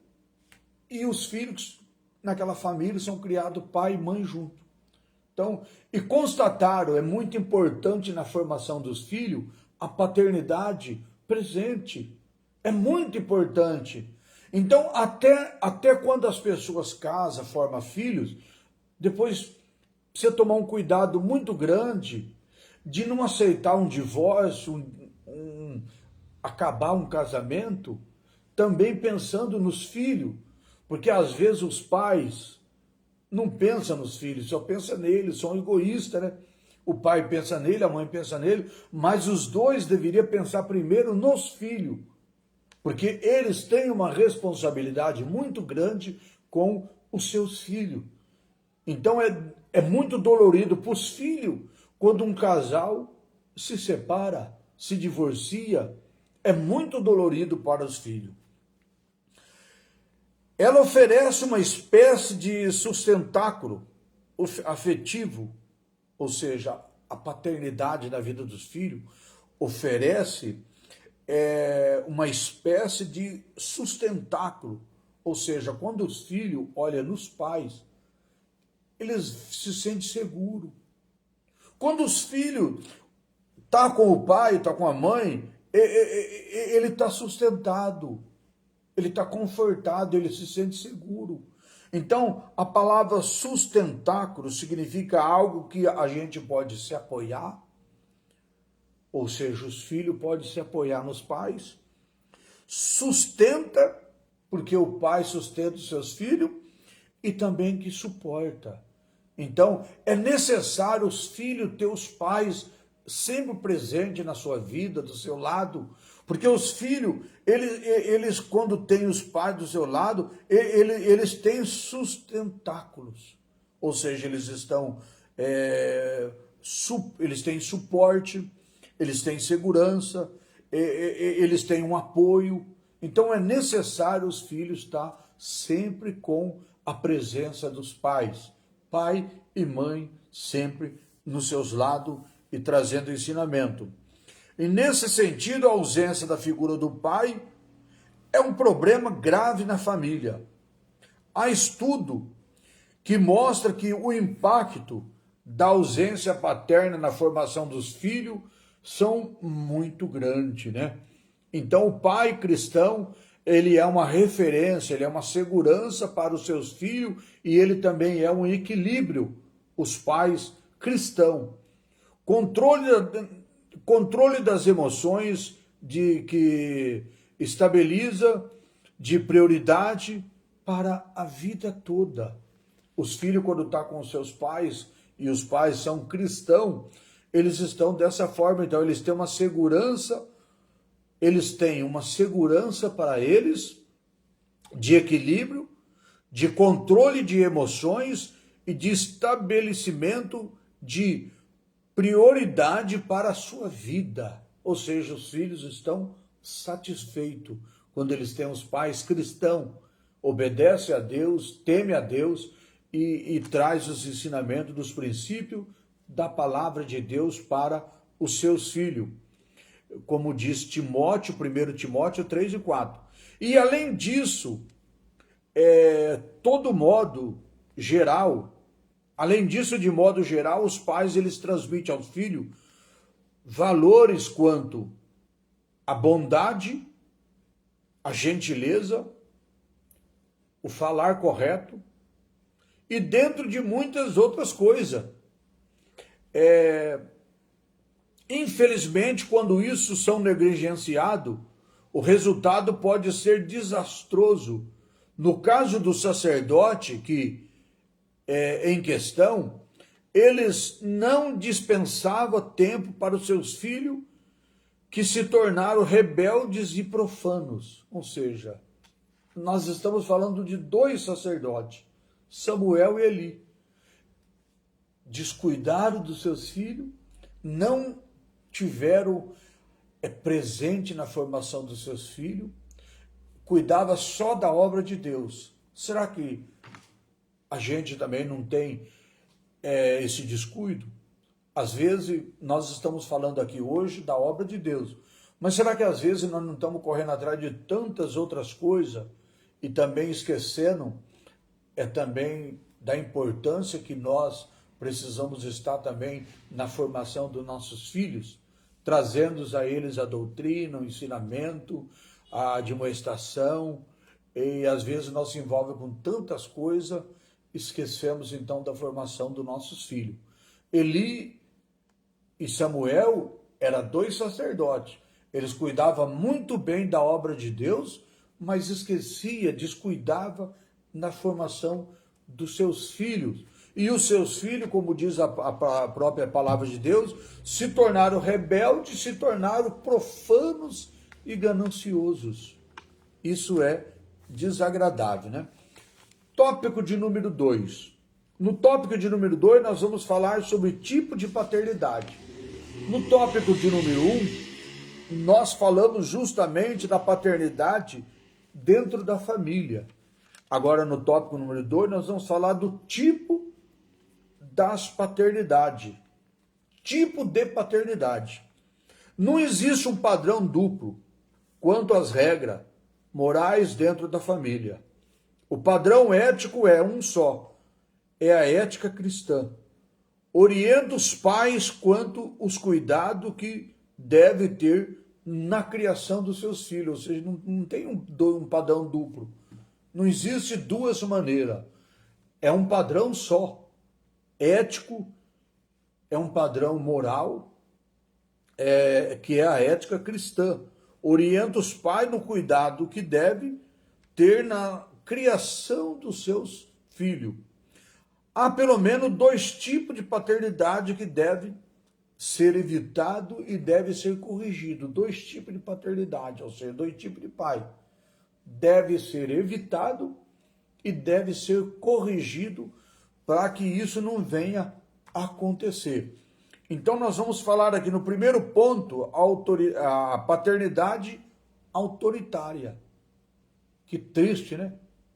[SPEAKER 1] e os filhos naquela família são criados pai e mãe junto. Então, e constataram, é muito importante na formação dos filhos, a paternidade presente. É muito importante. Então, até quando as pessoas casam, formam filhos, depois precisa tomar um cuidado muito grande de não aceitar um divórcio, acabar um casamento, também pensando nos filhos, porque às vezes os pais não pensam nos filhos, só pensam neles, são egoístas, né? O pai pensa nele, a mãe pensa nele, mas os dois deveriam pensar primeiro nos filhos, porque eles têm uma responsabilidade muito grande com os seus filhos. Então é muito dolorido para os filhos quando um casal se separa, se divorcia. É muito dolorido para os filhos. Ela oferece uma espécie de sustentáculo afetivo, ou seja, a paternidade na vida dos filhos oferece uma espécie de sustentáculo, ou seja, quando os filhos olham nos pais, eles se sentem seguros. Quando os filhos estão com o pai, estão com a mãe, ele está sustentado, ele está confortado, ele se sente seguro. Então, a palavra sustentáculo significa algo que a gente pode se apoiar, ou seja, os filhos podem se apoiar nos pais. Sustenta, porque o pai sustenta os seus filhos, e também que suporta. Então, é necessário os filhos ter os pais sempre presentes na sua vida, do seu lado, porque os filhos, eles quando têm os pais do seu lado, eles têm sustentáculos, ou seja, eles têm suporte, eles têm segurança, eles têm um apoio. Então é necessário os filhos estar sempre com a presença dos pais, pai e mãe sempre nos seus lados e trazendo ensinamento. E nesse sentido, a ausência da figura do pai é um problema grave na família. Há estudo que mostra que o impacto da ausência paterna na formação dos filhos são muito grande, né? Então o pai cristão, ele é uma referência, ele é uma segurança para os seus filhos e ele também é um equilíbrio, os pais cristãos. Controle das emoções que estabiliza de prioridade para a vida toda. Os filhos, quando estão com os seus pais, e os pais são cristãos, eles estão dessa forma, então eles têm uma segurança para eles de equilíbrio, de controle de emoções e de estabelecimento de prioridade para a sua vida. Ou seja, os filhos estão satisfeitos quando eles têm os pais cristãos, obedece a Deus, teme a Deus e traz os ensinamentos dos princípios da palavra de Deus para os seus filhos. Como diz Timóteo, 1 Timóteo 3 e 4. E além disso, de modo geral, os pais eles transmitem aos filhos valores quanto a bondade, a gentileza, o falar correto e dentro de muitas outras coisas. Infelizmente, quando isso são negligenciado, o resultado pode ser desastroso. No caso do sacerdote que em questão, eles não dispensavam tempo para os seus filhos que se tornaram rebeldes e profanos. Ou seja, nós estamos falando de dois sacerdotes, Samuel e Eli. descuidaram dos seus filhos, não tiveram presente na formação dos seus filhos, cuidava só da obra de Deus. Será que a gente também não tem esse descuido? Às vezes, nós estamos falando aqui hoje da obra de Deus, mas será que às vezes nós não estamos correndo atrás de tantas outras coisas e também esquecendo também da importância que nós precisamos estar também na formação dos nossos filhos, trazendo a eles a doutrina, o ensinamento, a admoestação, e às vezes nós se envolvemos com tantas coisas, esquecemos então da formação dos nossos filhos. Eli e Samuel eram 2 sacerdotes, eles cuidavam muito bem da obra de Deus, mas descuidava na formação dos seus filhos. E os seus filhos, como diz a própria palavra de Deus, se tornaram rebeldes, se tornaram profanos e gananciosos. Isso é desagradável, né? Tópico de número 2. No tópico de número 2, nós vamos falar sobre tipo de paternidade. No tópico de número 1, nós falamos justamente da paternidade dentro da família. Agora, no tópico número 2, nós vamos falar do tipo das paternidades. Tipo de paternidade. Não existe um padrão duplo quanto às regras morais dentro da família. O padrão ético é um só, é a ética cristã. Orienta os pais quanto os cuidados que deve ter na criação dos seus filhos, ou seja, não tem um padrão duplo. Não existe 2 maneiras. É um padrão só. Ético, é um padrão moral, que é a ética cristã. Orienta os pais no cuidado que deve ter na criação dos seus filhos. Há pelo menos 2 tipos de paternidade que devem ser evitado e deve ser corrigido. 2 tipos de paternidade, ou seja, 2 tipos de pai. Deve ser evitado e deve ser corrigido para que isso não venha a acontecer. Então nós vamos falar aqui no primeiro ponto, a paternidade autoritária. Que triste, né?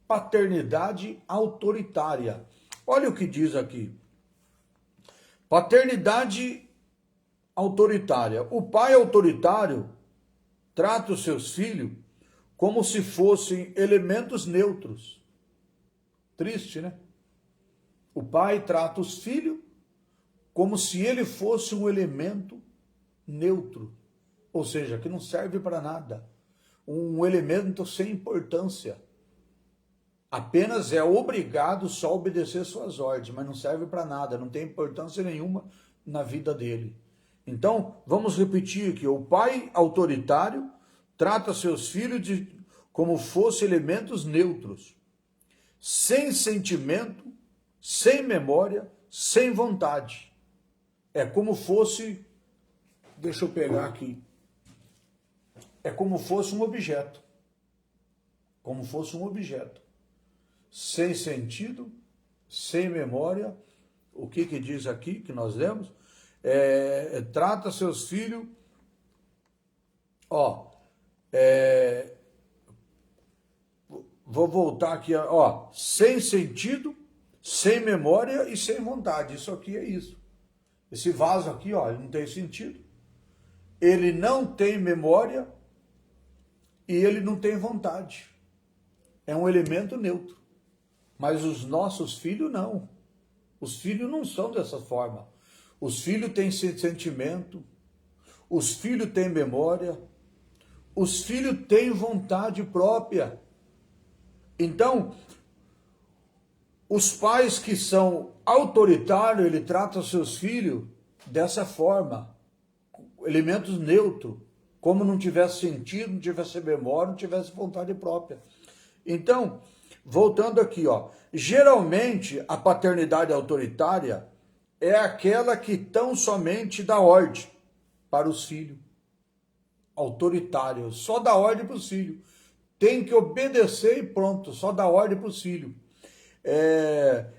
[SPEAKER 1] Paternidade autoritária. Olha o que diz aqui. Paternidade autoritária. O pai autoritário trata os seus filhos como se fossem elementos neutros. Triste, né? O pai trata os filhos como se ele fosse um elemento neutro, ou seja, que não serve para nada, um elemento sem importância. Apenas é obrigado só a obedecer suas ordens, mas não serve para nada, não tem importância nenhuma na vida dele. Então, vamos repetir aqui, o pai autoritário trata seus filhos como fossem elementos neutros, sem sentimento, sem memória, sem vontade. É como fosse, deixa eu pegar aqui, é como fosse um objeto. Como fosse um objeto. Sem sentido, sem memória. O que diz aqui, que nós lemos? Trata seus filhos, vou voltar aqui, sem sentido, sem memória e sem vontade. Isso aqui é isso. Esse vaso aqui, ele não tem sentido, ele não tem memória e ele não tem vontade. É um elemento neutro. Mas os nossos filhos não. Os filhos não são dessa forma. Os filhos têm sentimento, os filhos têm memória, os filhos têm vontade própria. Então, os pais que são autoritários, ele trata os seus filhos dessa forma, elementos neutros, como não tivesse sentido, não tivesse memória, não tivesse vontade própria. Então, voltando aqui, geralmente a paternidade autoritária é aquela que tão somente dá ordem para os filhos. Autoritário, só dá ordem para os filhos. Tem que obedecer e pronto, só dá ordem para os filhos.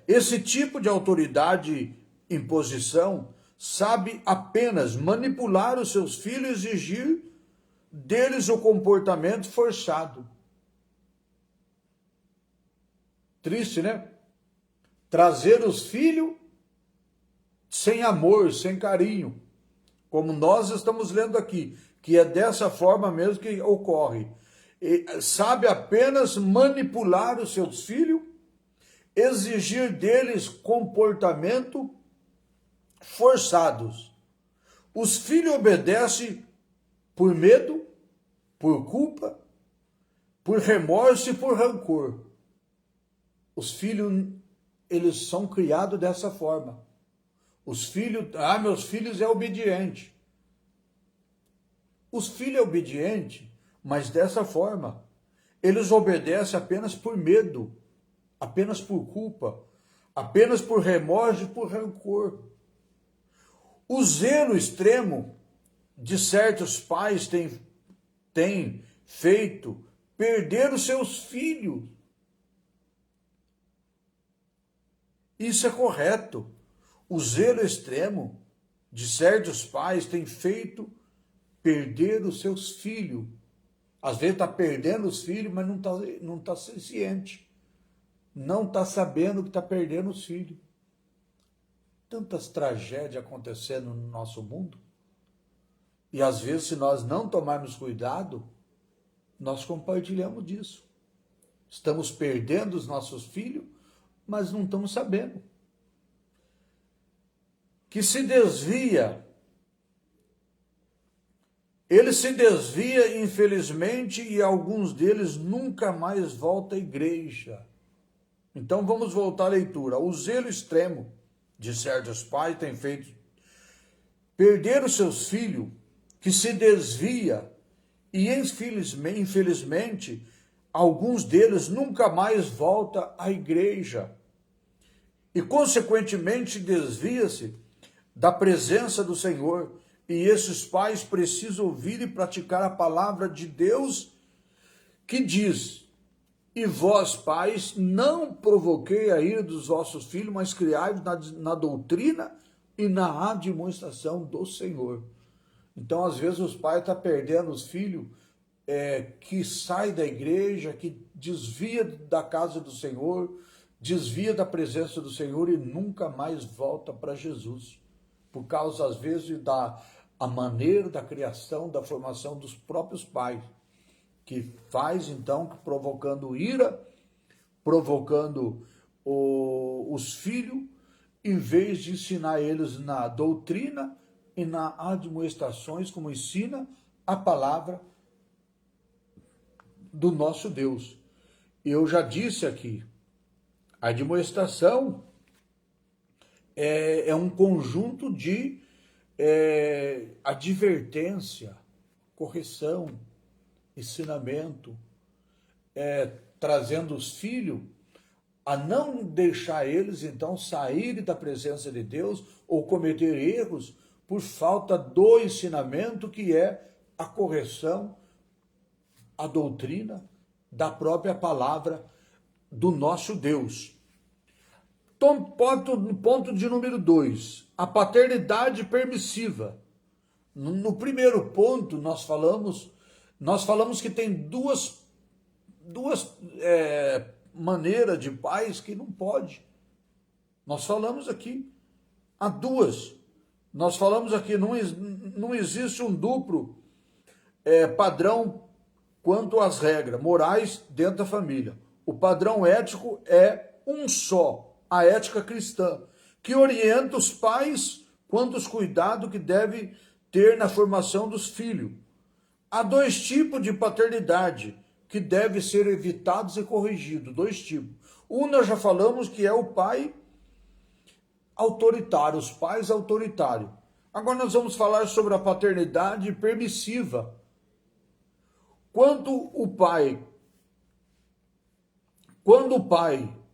[SPEAKER 1] Esse tipo de autoridade imposição, sabe apenas manipular os seus filhos e exigir deles o comportamento forçado. Triste, né? Trazer os filhos sem amor, sem carinho, como nós estamos lendo aqui, que é dessa forma mesmo que ocorre. Sabe apenas manipular os seus filhos, exigir deles comportamento forçados. Os filhos obedecem por medo, por culpa, por remorso e por rancor. Os filhos, eles são criados dessa forma. Os filhos, meus filhos é obediente. Os filhos é obediente, mas dessa forma. Eles obedecem apenas por medo, apenas por culpa, apenas por remorso e por rancor. O zelo extremo de certos pais tem feito perder os seus filhos. Isso é correto. O zelo extremo de certos pais tem feito perder os seus filhos. Às vezes está perdendo os filhos, mas não tá ciente. Não está sabendo que está perdendo os filhos. Tantas tragédias acontecendo no nosso mundo. E às vezes, se nós não tomarmos cuidado, nós compartilhamos disso. Estamos perdendo os nossos filhos, mas não estamos sabendo. Que se desvia, ele se desvia, infelizmente, e alguns deles nunca mais voltam à igreja. Então vamos voltar à leitura. O zelo extremo de certos pais tem feito perder os seus filhos, que se desvia, e infelizmente, alguns deles nunca mais voltam à igreja. E, consequentemente, desvia-se da presença do Senhor. E esses pais precisam ouvir e praticar a palavra de Deus, que diz: e vós, pais, não provoquei a ira dos vossos filhos, mas criai-vos na doutrina e na admoestação do Senhor. Então, às vezes, os pais estão perdendo os filhos que saem da igreja, que desvia da casa do Senhor, desvia da presença do Senhor e nunca mais volta para Jesus. Por causa, às vezes, da maneira da criação, da formação dos próprios pais, que faz, então, provocando ira, provocando os filhos, em vez de ensinar eles na doutrina e na admoestações, como ensina a palavra do nosso Deus. Eu já disse aqui, a admoestação é um conjunto de advertência, correção, ensinamento, trazendo os filhos a não deixar eles, então, saírem da presença de Deus ou cometer erros por falta do ensinamento, que é a correção, a doutrina da própria palavra do nosso Deus. Então, ponto de número 2, a paternidade permissiva. No primeiro ponto, nós falamos que tem duas maneiras de pais que não pode. Nós falamos aqui, há duas. Nós falamos aqui, não existe um duplo padrão quanto às regras morais dentro da família. O padrão ético é um só, a ética cristã, que orienta os pais quanto aos cuidados que devem ter na formação dos filhos. Há dois tipos de paternidade que devem ser evitados e corrigidos, dois tipos. Um nós já falamos, que é o pai autoritário, os pais autoritários. Agora nós vamos falar sobre a paternidade permissiva. Quando o pai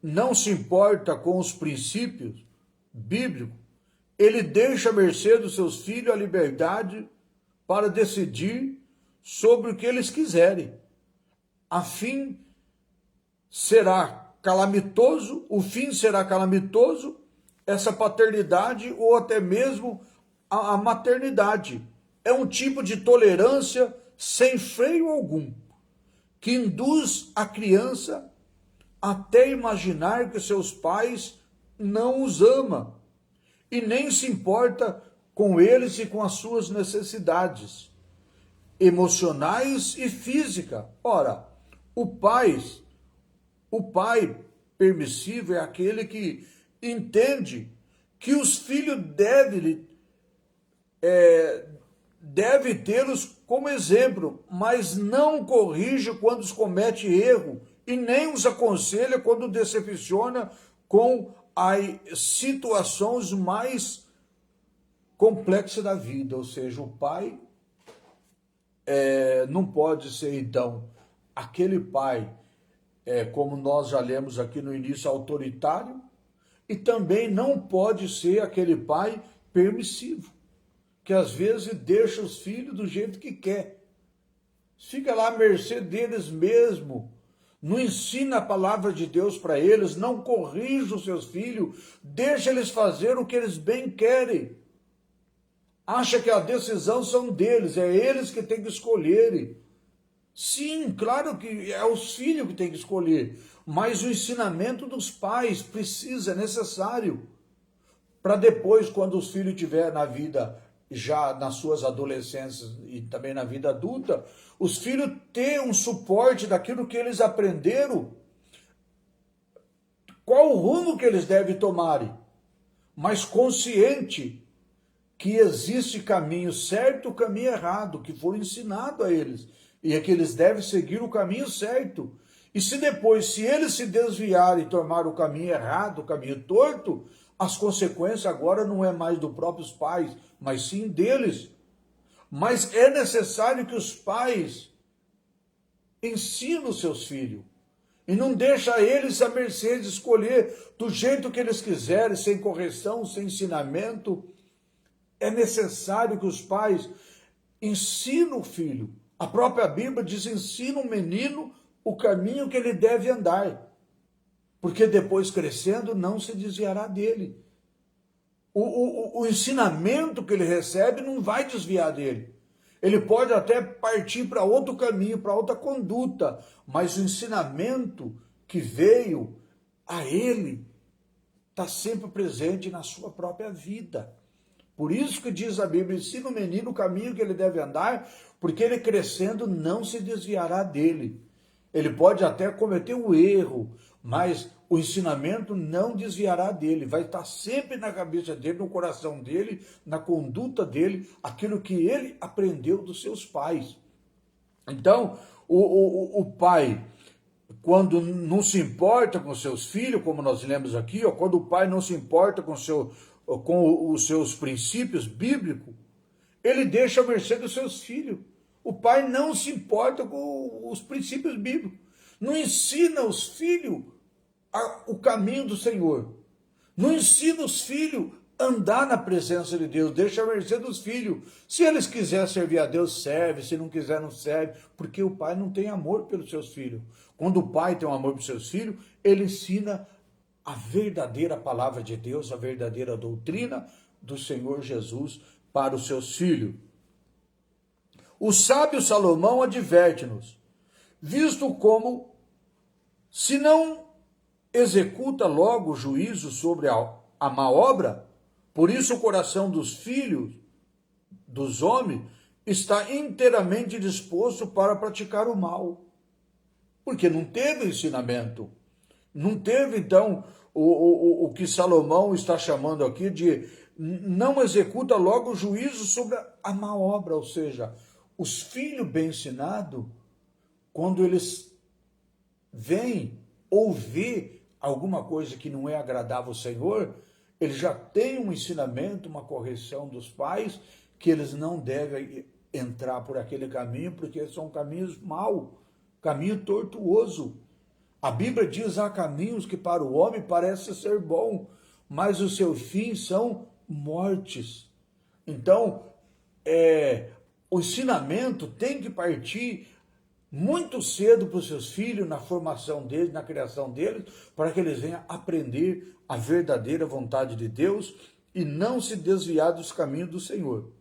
[SPEAKER 1] não se importa com os princípios bíblicos, ele deixa à mercê dos seus filhos a liberdade para decidir sobre o que eles quiserem. O fim será calamitoso essa paternidade ou até mesmo a maternidade. É um tipo de tolerância sem freio algum, que induz a criança até imaginar que seus pais não os ama e nem se importa com eles e com as suas necessidades emocionais e física. Ora, o pai, o pai permissivo é aquele que entende que os filhos deve tê-los como exemplo, mas não corrige quando os comete erro e nem os aconselha quando decepciona com as situações mais complexas da vida. Ou seja, o pai não pode ser, então, aquele pai, como nós já lemos aqui no início, autoritário, e também não pode ser aquele pai permissivo, que às vezes deixa os filhos do jeito que quer. Fica lá à mercê deles mesmo. Não ensina a palavra de Deus para eles, não corrige os seus filhos, deixa eles fazer o que eles bem querem. Acha que a decisão são deles, é eles que têm que escolherem. Sim, claro que é os filhos que têm que escolher, mas o ensinamento dos pais precisa, é necessário, para depois, quando os filhos estiverem na vida, já nas suas adolescências e também na vida adulta, os filhos ter um suporte daquilo que eles aprenderam, qual o rumo que eles devem tomar, mas consciente que existe caminho certo e caminho errado, que foi ensinado a eles, e é que eles devem seguir o caminho certo. E se depois, se eles se desviarem e tomar o caminho errado, o caminho torto, as consequências agora não é mais dos próprios pais, mas sim deles. Mas é necessário que os pais ensinem os seus filhos e não deixa eles à mercê de escolher do jeito que eles quiserem, sem correção, sem ensinamento. É necessário que os pais ensinem o filho. A própria Bíblia diz: ensina o menino o caminho que ele deve andar, porque depois crescendo não se desviará dele. O ensinamento que ele recebe não vai desviar dele. Ele pode até partir para outro caminho, para outra conduta, mas o ensinamento que veio a ele está sempre presente na sua própria vida. Por isso que diz a Bíblia: ensina o menino o caminho que ele deve andar, porque ele crescendo não se desviará dele. Ele pode até cometer um erro, mas o ensinamento não desviará dele. Vai estar sempre na cabeça dele, no coração dele, na conduta dele, aquilo que ele aprendeu dos seus pais. Então, o pai, quando não se importa com seus filhos, como nós lemos aqui, ou quando o pai não se importa com os seus princípios bíblicos, ele deixa a mercê dos seus filhos. O pai não se importa com os princípios bíblicos. Não ensina os filhos o caminho do Senhor. Não ensina os filhos a andar na presença de Deus. Deixa a mercê dos filhos. Se eles quiserem servir a Deus, serve. Se não quiser, não serve. Porque o pai não tem amor pelos seus filhos. Quando o pai tem um amor pelos seus filhos, ele ensina a verdadeira palavra de Deus, a verdadeira doutrina do Senhor Jesus para os seus filhos. O sábio Salomão adverte-nos, visto como, se não executa logo o juízo sobre a má obra, por isso o coração dos filhos, dos homens, está inteiramente disposto para praticar o mal. Porque não teve ensinamento. Não teve, então, o que Salomão está chamando aqui de não executa logo o juízo sobre a má obra, ou seja, os filhos bem ensinados, quando eles veem ou vê alguma coisa que não é agradável ao Senhor, eles já têm um ensinamento, uma correção dos pais, que eles não devem entrar por aquele caminho, porque são caminhos maus, caminho tortuoso. A Bíblia diz: há caminhos que para o homem parece ser bom, mas o seu fim são mortes. Então, o ensinamento tem que partir muito cedo para os seus filhos, na formação deles, na criação deles, para que eles venham aprender a verdadeira vontade de Deus e não se desviar dos caminhos do Senhor.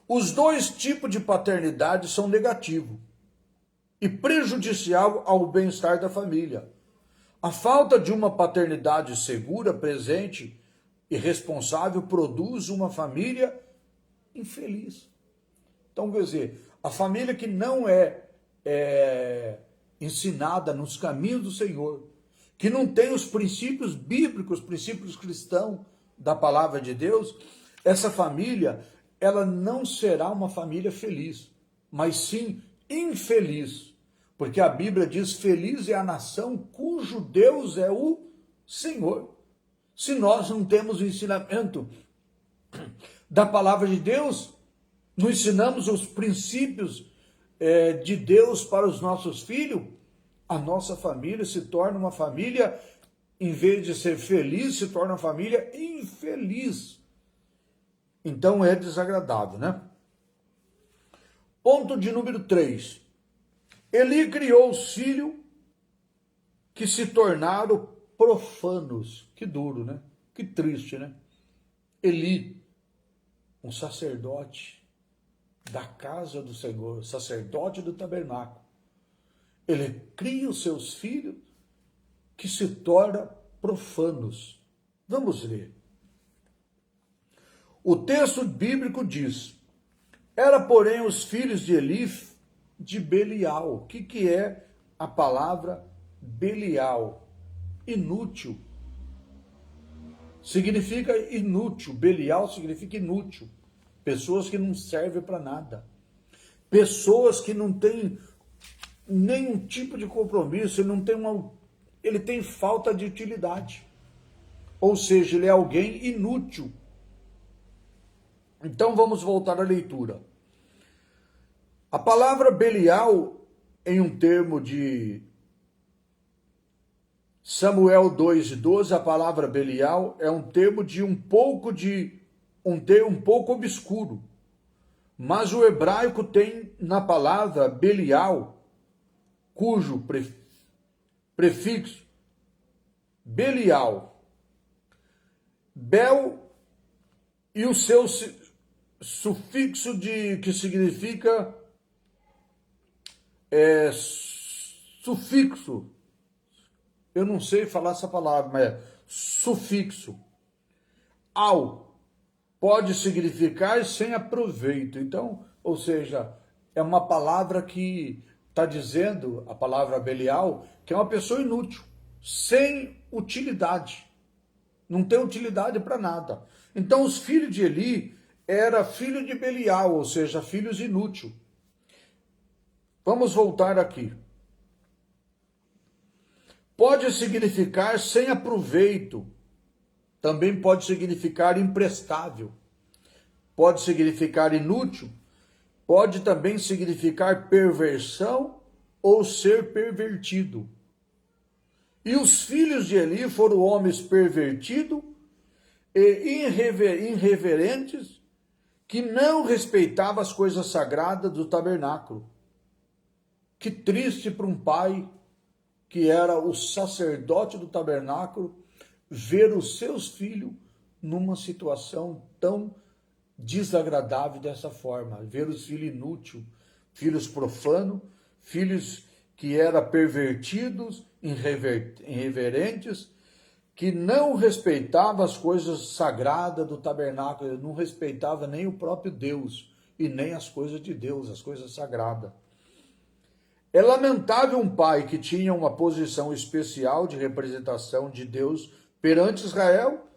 [SPEAKER 1] Os dois tipos de paternidade são negativos e prejudicial ao bem-estar da família. A falta de uma paternidade segura, presente e responsável produz uma família infeliz. Então, quer dizer, a família que não é ensinada nos caminhos do Senhor, que não tem os princípios bíblicos, princípios cristãos da palavra de Deus, essa família, ela não será uma família feliz, mas sim infeliz. Porque a Bíblia diz, feliz é a nação cujo Deus é o Senhor. Se nós não temos o ensinamento da palavra de Deus, não ensinamos os princípios de Deus para os nossos filhos, a nossa família se torna uma família, em vez de ser feliz, se torna uma família infeliz. Então é desagradável, né? Ponto de número 3. Eli criou os filhos que se tornaram profanos. Que duro, né? Que triste, né? Eli, um sacerdote da casa do Senhor, sacerdote do tabernáculo. Ele cria os seus filhos que se tornam profanos. Vamos ler. O texto bíblico diz, era, porém, os filhos de Eli de Belial. O que é a palavra Belial? Inútil. Significa inútil. Belial significa inútil. Pessoas que não servem para nada. Pessoas que não têm nenhum tipo de compromisso, ele tem falta de utilidade. Ou seja, ele é alguém inútil. Então vamos voltar à leitura. A palavra Belial, em um termo de Samuel 2:12, a palavra Belial é um termo de um pouco obscuro. Mas o hebraico tem na palavra Belial, cujo prefixo Belial, Bel e o seu sufixo que significa sufixo. Eu não sei falar essa palavra, mas é sufixo. Ao pode significar sem aproveito. Então, ou seja, é uma palavra que está dizendo, a palavra Belial, que é uma pessoa inútil, sem utilidade. Não tem utilidade para nada. Então, os filhos de Eli era filho de Belial, ou seja, filhos inúteis. Vamos voltar aqui. Pode significar sem aproveito. Também pode significar imprestável. Pode significar inútil. Pode também significar perversão ou ser pervertido. E os filhos de Eli foram homens pervertidos e irreverentes que não respeitavam as coisas sagradas do tabernáculo. Que triste para um pai que era o sacerdote do tabernáculo ver os seus filhos numa situação tão desagradável dessa forma. Ver os filhos inúteis, filhos profanos, filhos que eram pervertidos, irreverentes, que não respeitavam as coisas sagradas do tabernáculo, não respeitava nem o próprio Deus e nem as coisas de Deus, as coisas sagradas. É lamentável um pai que tinha uma posição especial de representação de Deus perante Israel,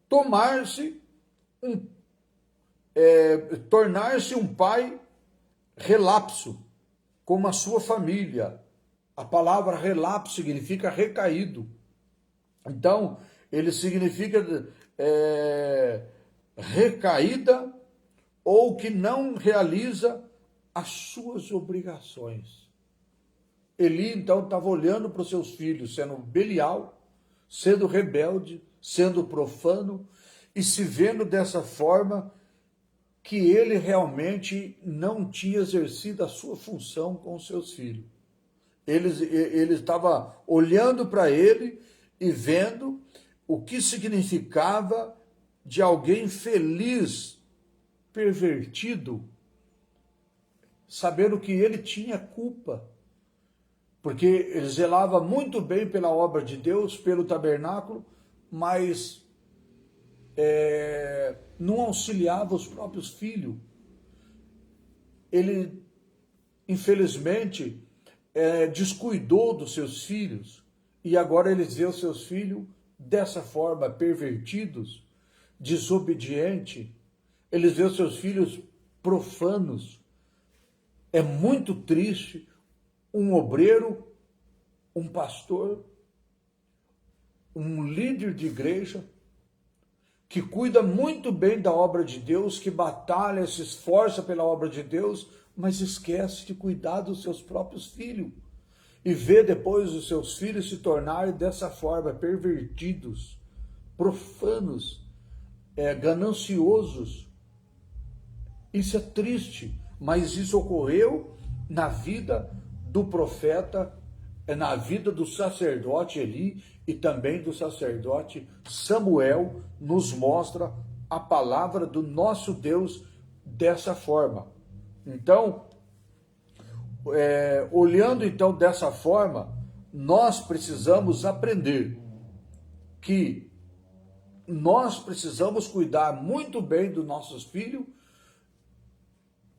[SPEAKER 1] tornar-se um pai relapso, como a sua família. A palavra relapso significa recaído. Então, ele significa recaída ou que não realiza as suas obrigações. Eli, então, estava olhando para os seus filhos, sendo Belial, sendo rebelde, sendo profano, e se vendo dessa forma que ele realmente não tinha exercido a sua função com os seus filhos. Ele estava olhando para ele e vendo o que significava de alguém feliz, pervertido, sabendo que ele tinha culpa, porque ele zelava muito bem pela obra de Deus, pelo tabernáculo, mas não auxiliava os próprios filhos. Ele, infelizmente, descuidou dos seus filhos, e agora ele vê os seus filhos dessa forma, pervertidos, desobedientes. Eles vê os seus filhos profanos. É muito triste um obreiro, um pastor, um líder de igreja, que cuida muito bem da obra de Deus, que batalha, se esforça pela obra de Deus, mas esquece de cuidar dos seus próprios filhos. E vê depois os seus filhos se tornarem dessa forma, pervertidos, profanos, gananciosos. Isso é triste, mas isso ocorreu na vida do profeta, na vida do sacerdote Eli e também do sacerdote Samuel. Nos mostra a palavra do nosso Deus dessa forma. Então, olhando então dessa forma, nós precisamos aprender que nós precisamos cuidar muito bem dos nossos filhos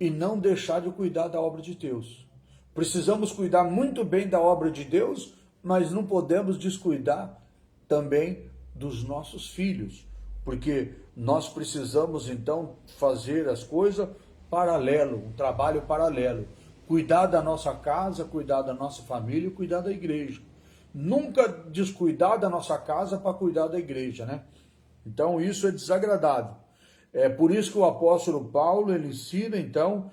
[SPEAKER 1] e não deixar de cuidar da obra de Deus. Precisamos cuidar muito bem da obra de Deus, mas não podemos descuidar também dos nossos filhos, porque nós precisamos então fazer as coisas paralelo, um trabalho paralelo. Cuidar da nossa casa, cuidar da nossa família, cuidar da igreja. Nunca descuidar da nossa casa para cuidar da igreja, né? Então isso é desagradável. É por isso que o apóstolo Paulo, ele ensina então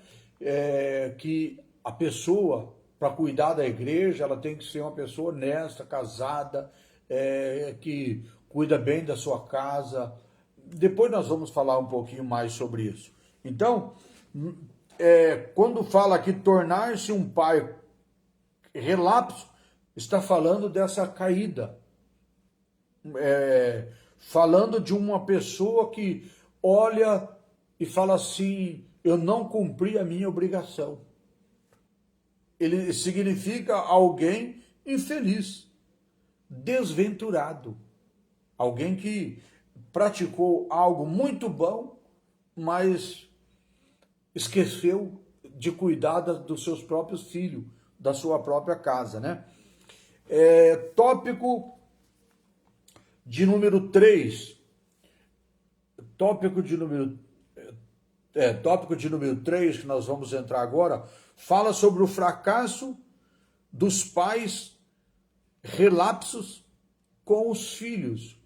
[SPEAKER 1] que a pessoa, para cuidar da igreja, ela tem que ser uma pessoa honesta, casada, que cuida bem da sua casa. Depois nós vamos falar um pouquinho mais sobre isso. Então, quando fala aqui tornar-se um pai relapso, está falando dessa caída. Falando de uma pessoa que olha e fala assim, eu não cumpri a minha obrigação. Ele significa alguém infeliz, desventurado, alguém que praticou algo muito bom, mas esqueceu de cuidar dos seus próprios filhos, da sua própria casa, né? Tópico de número 3. Tópico de número 3, que nós vamos entrar agora, fala sobre o fracasso dos pais relapsos com os filhos,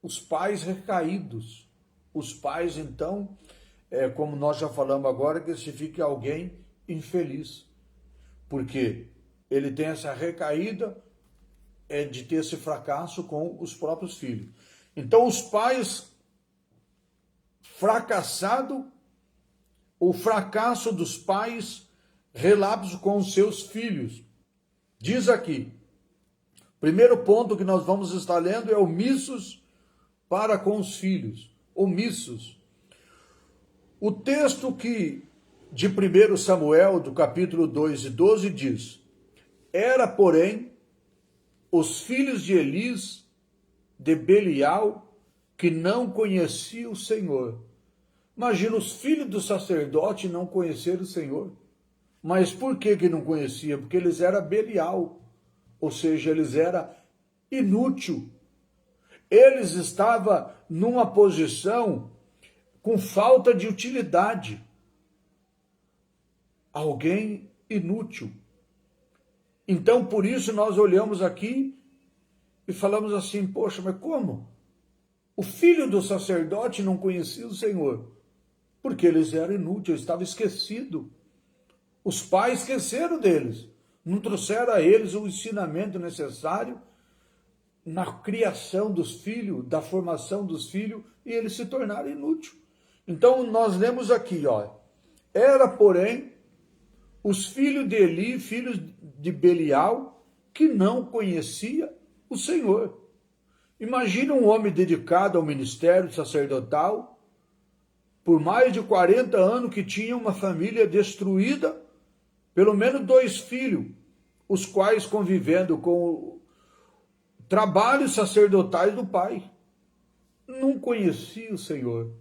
[SPEAKER 1] os pais recaídos, os pais, então, como nós já falamos agora, que significa alguém infeliz, porque ele tem essa recaída de ter esse fracasso com os próprios filhos. Então, os pais fracassados, o fracasso dos pais relapso com os seus filhos. Diz aqui, primeiro ponto que nós vamos estar lendo é omissos para com os filhos. Omissos. O texto de 1 Samuel, do capítulo 2 e 12, diz: Era, porém, os filhos de Elis, de Belial, que não conheciam o Senhor. Imagina, os filhos do sacerdote não conheceram o Senhor. Mas por que não conhecia? Porque eles eram Belial, ou seja, eles eram inútil. Eles estavam numa posição com falta de utilidade. Alguém inútil. Então, por isso, nós olhamos aqui e falamos assim, poxa, mas como? O filho do sacerdote não conhecia o Senhor, porque eles eram inúteis, estavam esquecidos. Os pais esqueceram deles, não trouxeram a eles o ensinamento necessário na criação dos filhos, da formação dos filhos, e eles se tornaram inúteis. Então nós lemos aqui, ó, era, porém, os filhos de Eli, filhos de Belial, que não conhecia o Senhor. Imagina um homem dedicado ao ministério sacerdotal, por mais de 40 anos, que tinha uma família destruída, pelo menos 2 filhos, os quais convivendo com trabalhos sacerdotais do pai. Não conhecia o Senhor.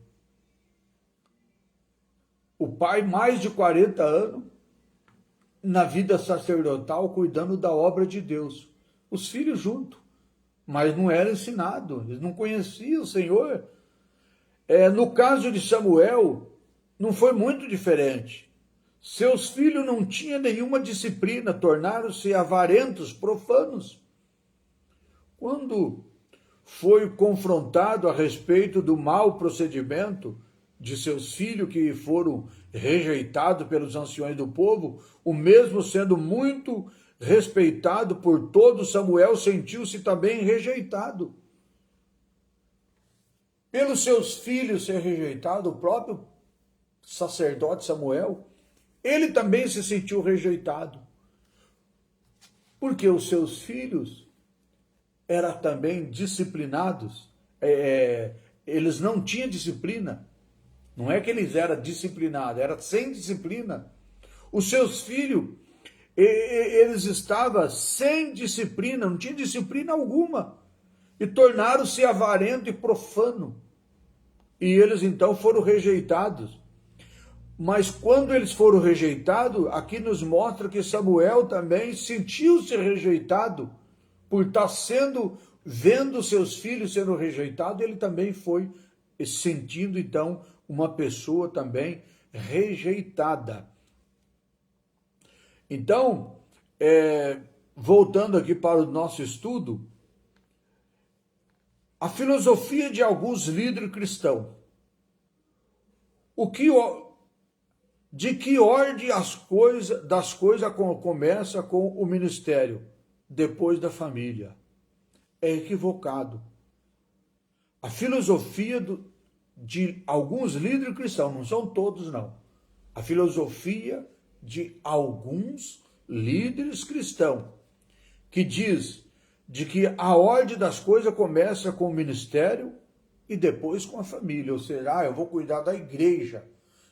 [SPEAKER 1] O pai, mais de 40 anos, na vida sacerdotal, cuidando da obra de Deus. Os filhos junto, mas não era ensinado, eles não conheciam o Senhor. No caso de Samuel, não foi muito diferente. Seus filhos não tinham nenhuma disciplina, tornaram-se avarentos, profanos. Quando foi confrontado a respeito do mau procedimento de seus filhos que foram rejeitados pelos anciões do povo, o mesmo sendo muito respeitado por todos, Samuel sentiu-se também rejeitado. Pelos seus filhos ser rejeitado, o próprio sacerdote Samuel, ele também se sentiu rejeitado. Porque os seus filhos eram também disciplinados, eles não tinham disciplina. Não é que eles eram disciplinados, era sem disciplina. Os seus filhos, eles estavam sem disciplina, não tinha disciplina alguma. E tornaram-se avarento e profano. E eles então foram rejeitados. Mas quando eles foram rejeitados, aqui nos mostra que Samuel também sentiu-se rejeitado por estar vendo seus filhos sendo rejeitados, ele também foi sentindo então uma pessoa também rejeitada. Então, voltando aqui para o nosso estudo, a filosofia de alguns líderes cristãos. De que ordem das coisas começa com o ministério, depois da família? É equivocado. A filosofia de alguns líderes cristãos, não são todos não, a filosofia de alguns líderes cristãos, que diz de que a ordem das coisas começa com o ministério e depois com a família, ou seja, eu vou cuidar da igreja,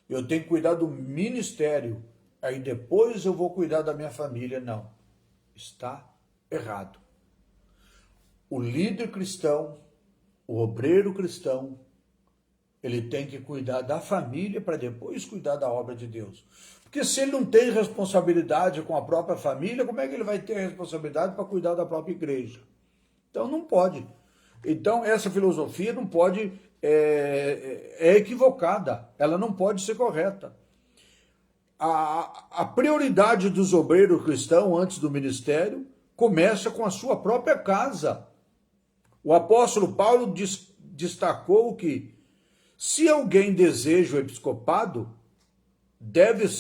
[SPEAKER 1] eu tenho que cuidar do ministério, aí depois eu vou cuidar da minha família. Não, está errado. O líder cristão, o obreiro cristão, ele tem que cuidar da família para depois cuidar da obra de Deus. Porque se ele não tem responsabilidade com a própria família, como é que ele vai ter responsabilidade para cuidar da própria igreja? Então não pode. Então essa filosofia não pode, é equivocada, ela não pode ser correta. A prioridade dos obreiros cristãos antes do ministério começa com a sua própria casa. O apóstolo Paulo destacou que se alguém deseja o episcopado, deve,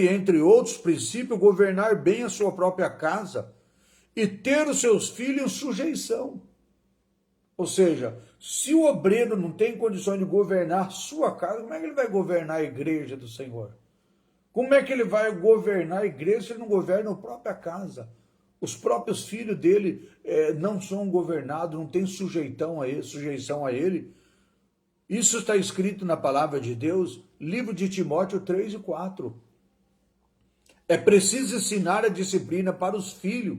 [SPEAKER 1] entre outros princípios, governar bem a sua própria casa e ter os seus filhos em sujeição. Ou seja, se o obreiro não tem condições de governar sua casa, como é que ele vai governar a igreja do Senhor? Como é que ele vai governar a igreja se ele não governa a própria casa? Os próprios filhos dele não são governados, não tem sujeição a ele. Isso está escrito na palavra de Deus, livro de Timóteo 3 e 4. É preciso ensinar a disciplina para os filhos,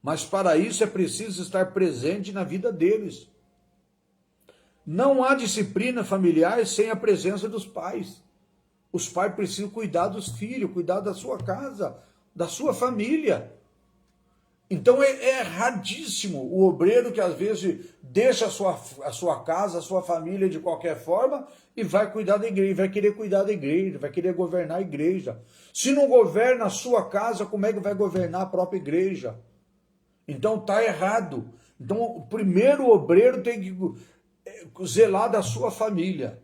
[SPEAKER 1] mas para isso é preciso estar presente na vida deles. Não há disciplina familiar sem a presença dos pais. Os pais precisam cuidar dos filhos, cuidar da sua casa, da sua família. Então é erradíssimo o obreiro que às vezes deixa a sua casa, a sua família de qualquer forma e vai cuidar da igreja, vai querer cuidar da igreja, vai querer governar a igreja. Se não governa a sua casa, como é que vai governar a própria igreja? Então está errado. Então o primeiro obreiro tem que zelar da sua família,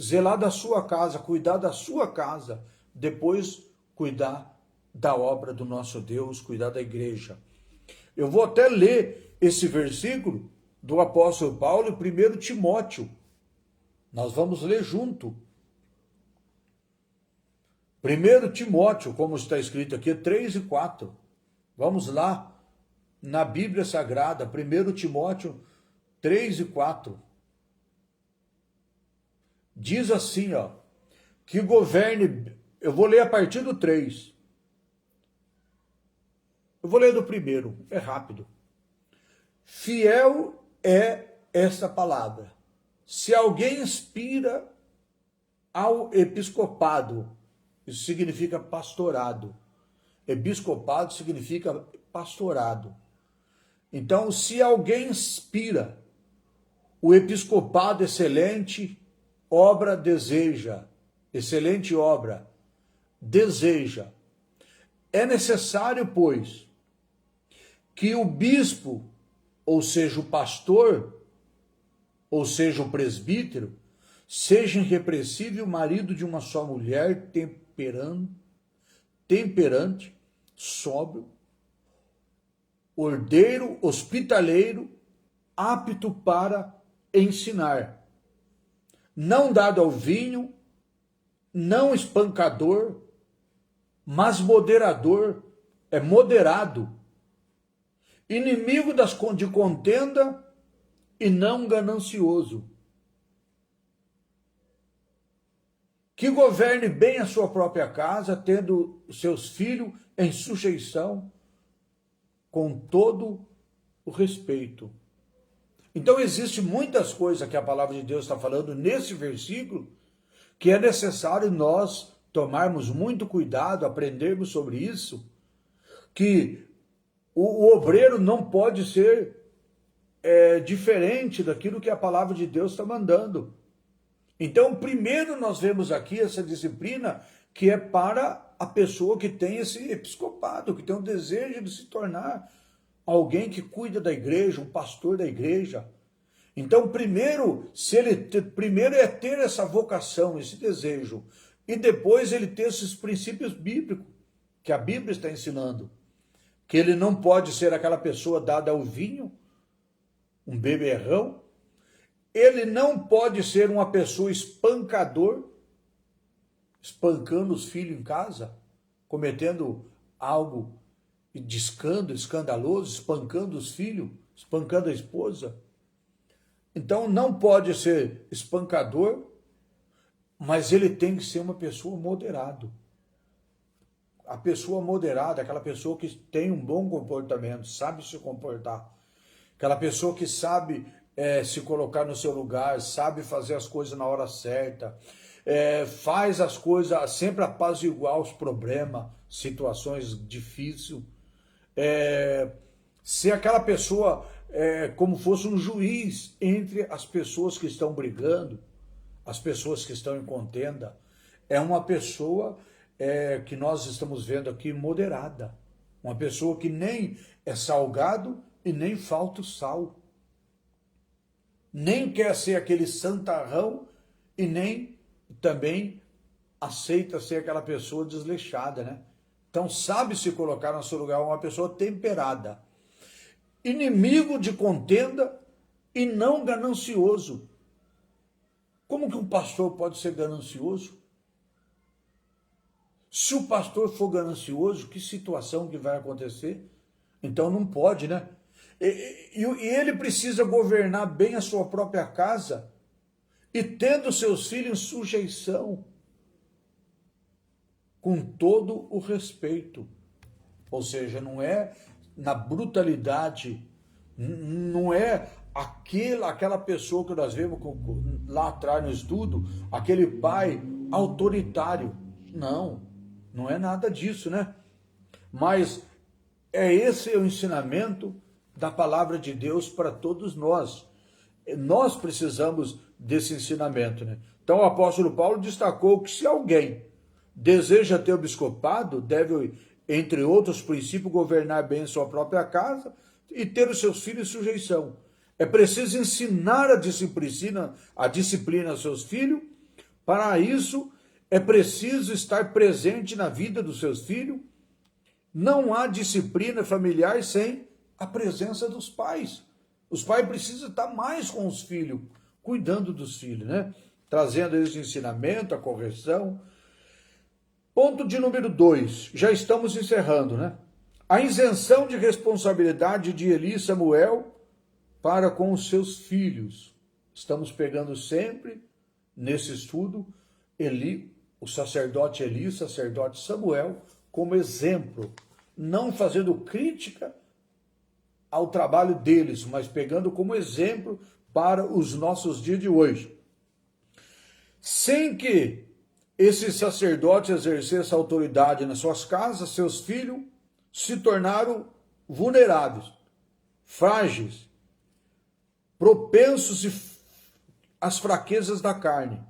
[SPEAKER 1] zelar da sua casa, cuidar da sua casa, depois cuidar da obra do nosso Deus, cuidar da igreja. Eu vou até ler esse versículo do apóstolo Paulo em 1 Timóteo. Nós vamos ler junto. 1 Timóteo, como está escrito aqui, 3 e 4. Vamos lá, na Bíblia Sagrada, 1 Timóteo 3 e 4. Diz assim, ó, que governe, eu vou ler a partir do 3. Eu vou ler do primeiro, é rápido. Fiel é essa palavra. Se alguém inspira ao episcopado, isso significa pastorado. Episcopado significa pastorado. Então, se alguém inspira o episcopado excelente, obra deseja. Excelente obra deseja. É necessário, pois, que o bispo, ou seja, o pastor, ou seja, o presbítero, seja irrepreensível, marido de uma só mulher, temperante, sóbrio, ordeiro, hospitaleiro, apto para ensinar, não dado ao vinho, não espancador, mas moderador, é moderado, inimigo de contenda e não ganancioso, que governe bem a sua própria casa, tendo seus filhos em sujeição, com todo o respeito. Então, existem muitas coisas que a palavra de Deus está falando nesse versículo, que é necessário nós tomarmos muito cuidado, aprendermos sobre isso, que o obreiro não pode ser diferente daquilo que a palavra de Deus está mandando. Então, primeiro nós vemos aqui essa disciplina que é para a pessoa que tem esse episcopado, que tem o desejo de se tornar alguém que cuida da igreja, um pastor da igreja. Então, primeiro é ter essa vocação, esse desejo, e depois ele ter esses princípios bíblicos, que a Bíblia está ensinando, que ele não pode ser aquela pessoa dada ao vinho, um beberrão, ele não pode ser uma pessoa espancador, espancando os filhos em casa, cometendo algo de escandaloso, espancando os filhos, espancando a esposa. Então não pode ser espancador, mas ele tem que ser uma pessoa moderada. A pessoa moderada, aquela pessoa que tem um bom comportamento, sabe se comportar. Aquela pessoa que sabe se colocar no seu lugar, sabe fazer as coisas na hora certa, faz as coisas sempre apaziguar os problemas, situações difíceis. Ser aquela pessoa como fosse um juiz entre as pessoas que estão brigando, as pessoas que estão em contenda. É uma pessoa que nós estamos vendo aqui moderada. Uma pessoa que nem é salgado e nem falta o sal. Nem quer ser aquele santarrão e nem também aceita ser aquela pessoa desleixada, né? Então sabe se colocar no seu lugar, uma pessoa temperada. Inimigo de contenda e não ganancioso. Como que um pastor pode ser ganancioso? Se o pastor for ganancioso, que situação que vai acontecer? Então não pode, né? E ele precisa governar bem a sua própria casa e tendo seus filhos em sujeição, com todo o respeito. Ou seja, não é na brutalidade, não é aquela pessoa que nós vemos lá atrás no estudo, aquele pai autoritário. Não, não é nada disso, né? Mas esse é o ensinamento da palavra de Deus para todos nós. Nós precisamos desse ensinamento, né? Então o apóstolo Paulo destacou que se alguém deseja ter o bispopado, deve, entre outros princípios, governar bem sua própria casa e ter os seus filhos em sujeição. É preciso ensinar a disciplina aos seus filhos. Para isso, é preciso estar presente na vida dos seus filhos. Não há disciplina familiar sem a presença dos pais. Os pais precisam estar mais com os filhos, cuidando dos filhos, né? trazendo esse ensinamento, a correção. Ponto de número 2, já estamos encerrando, né? A isenção de responsabilidade de Eli e Samuel para com os seus filhos. Estamos pegando sempre, nesse estudo, Eli, o sacerdote Eli, o sacerdote Samuel, como exemplo, não fazendo crítica ao trabalho deles, mas pegando como exemplo para os nossos dias de hoje. Sem que esse sacerdote exercesse autoridade nas suas casas, seus filhos se tornaram vulneráveis, frágeis, propensos às fraquezas da carne.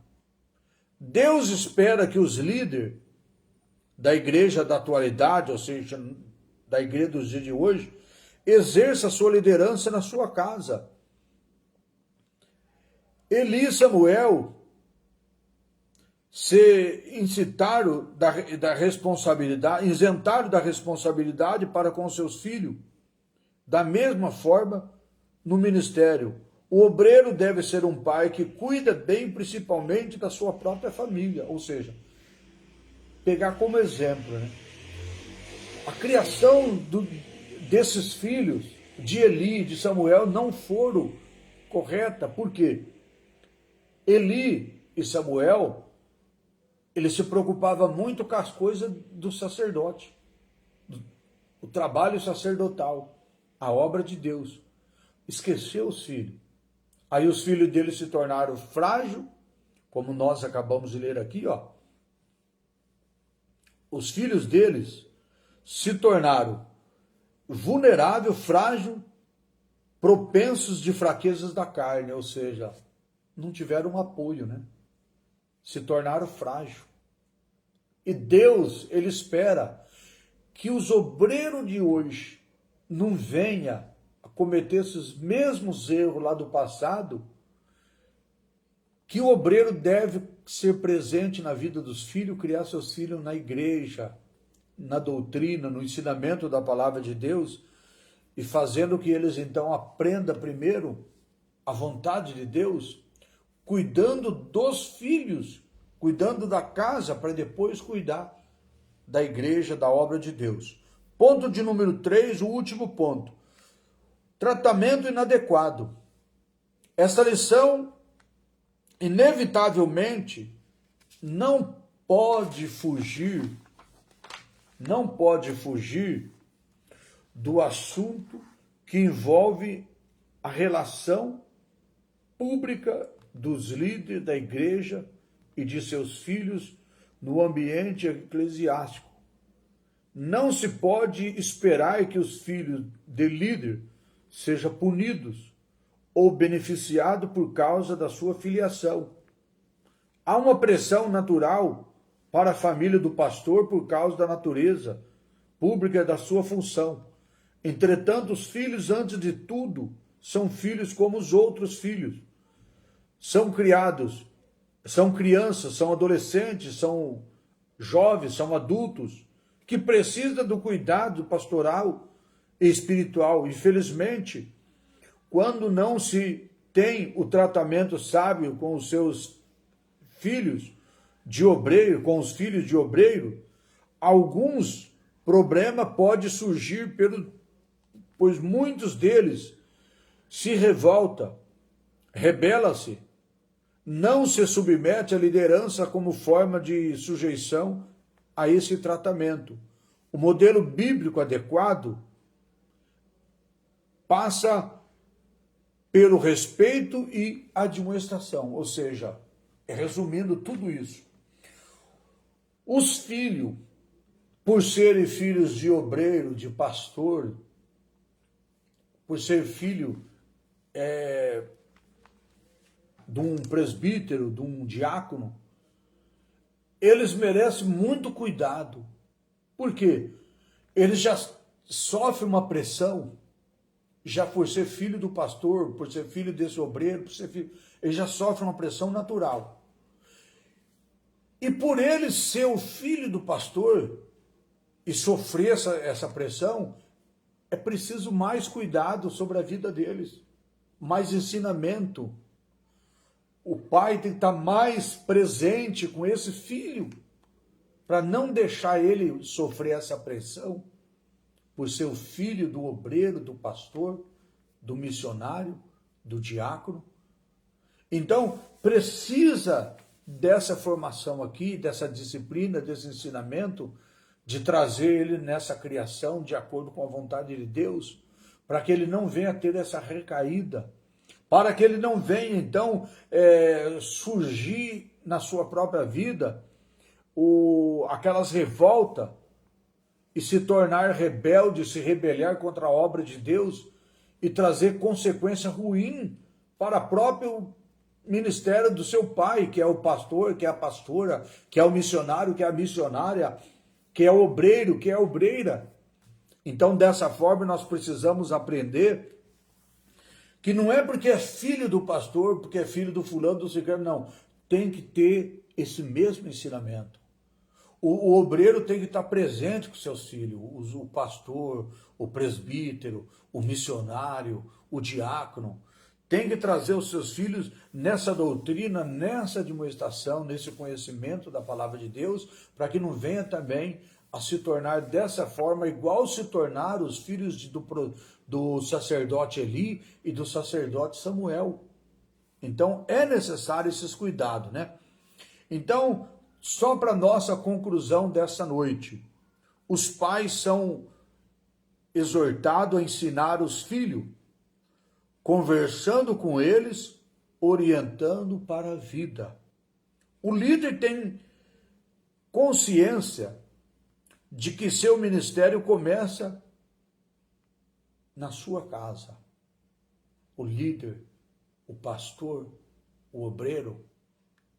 [SPEAKER 1] Deus espera que os líderes da igreja da atualidade, ou seja, da igreja dos dias de hoje, exerça a sua liderança na sua casa. Eli e Samuel se isentaram da responsabilidade para com seus filhos. Da mesma forma, no ministério, o obreiro deve ser um pai que cuida bem, principalmente, da sua própria família, ou seja, pegar como exemplo, né? A criação desses filhos, de Eli, de Samuel, não foram correta. Por quê? Eli e Samuel, ele se preocupava muito com as coisas do sacerdote, o trabalho sacerdotal, a obra de Deus. Esqueceu os filhos. Aí os filhos dele se tornaram frágeis, como nós acabamos de ler aqui, ó. Os filhos deles se tornaram vulneráveis, frágeis, propensos de fraquezas da carne, ou seja, não tiveram apoio, né? Se tornaram frágeis. E Deus, ele espera que os obreiros de hoje não venham a cometer esses mesmos erros lá do passado, que o obreiro deve ser presente na vida dos filhos, criar seus filhos na igreja, na doutrina, no ensinamento da palavra de Deus, e fazendo que eles então aprendam primeiro a vontade de Deus, cuidando dos filhos, cuidando da casa, para depois cuidar da igreja, da obra de Deus. Ponto de número 3, o último ponto. Tratamento inadequado. Essa lição, inevitavelmente, não pode fugir do assunto que envolve a relação pública dos líderes da igreja e de seus filhos no ambiente eclesiástico. Não se pode esperar que os filhos de líder sejam punidos ou beneficiados por causa da sua filiação. Há uma pressão natural para a família do pastor por causa da natureza pública da sua função. Entretanto, os filhos, antes de tudo, são filhos como os outros filhos. São criados, são crianças, são adolescentes, são jovens, são adultos, que precisam do cuidado pastoral e espiritual. Infelizmente, quando não se tem o tratamento sábio com os seus filhos de obreiro, com os filhos de obreiro, alguns problemas podem surgir, pois muitos deles se revoltam, rebela-se, não se submete à liderança como forma de sujeição a esse tratamento. O modelo bíblico adequado passa pelo respeito e admoestação, ou seja, resumindo tudo isso, os filhos, por serem filhos de obreiro, de pastor, por ser filho de um presbítero, de um diácono, eles merecem muito cuidado. Por quê? Eles já sofrem uma pressão, já por ser filho do pastor, por ser filho desse obreiro, eles já sofrem uma pressão natural. E por ele ser o filho do pastor e sofrer essa pressão, é preciso mais cuidado sobre a vida deles, mais ensinamento, o pai tem que estar mais presente com esse filho, para não deixar ele sofrer essa pressão por ser o filho do obreiro, do pastor, do missionário, do diácono. Então, precisa dessa formação aqui, dessa disciplina, desse ensinamento, de trazer ele nessa criação de acordo com a vontade de Deus, para que ele não venha ter essa recaída, para que ele não venha, então, surgir na sua própria vida aquelas revoltas e se tornar rebelde, se rebeliar contra a obra de Deus e trazer consequência ruim para o próprio ministério do seu pai, que é o pastor, que é a pastora, que é o missionário, que é a missionária, que é o obreiro, que é a obreira. Então, dessa forma, nós precisamos aprender que não é porque é filho do pastor, porque é filho do fulano, do ciclano, não. Tem que ter esse mesmo ensinamento. O obreiro tem que estar presente com seus filhos, o pastor, o presbítero, o missionário, o diácono. Tem que trazer os seus filhos nessa doutrina, nessa admoestação, nesse conhecimento da palavra de Deus, para que não venha também a se tornar dessa forma, igual se tornaram os filhos do sacerdote Eli e do sacerdote Samuel. Então, é necessário esses cuidados, né? Então, só para nossa conclusão dessa noite, os pais são exortados a ensinar os filhos, conversando com eles, orientando para a vida. O líder tem consciência de que seu ministério começa na sua casa. O líder, o pastor, o obreiro,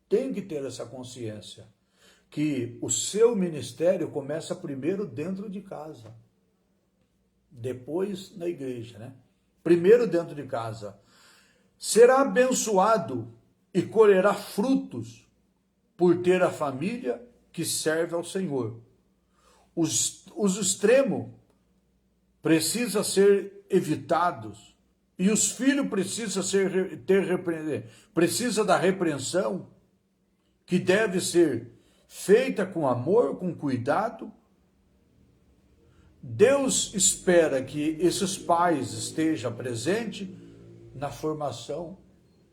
[SPEAKER 1] tem que ter essa consciência que o seu ministério começa primeiro dentro de casa, depois na igreja, né? Primeiro dentro de casa. Será abençoado e colherá frutos por ter a família que serve ao Senhor. Os extremos precisam ser evitados e os filhos precisam da repreensão, que deve ser feita com amor, com cuidado. Deus espera que esses pais estejam presentes na formação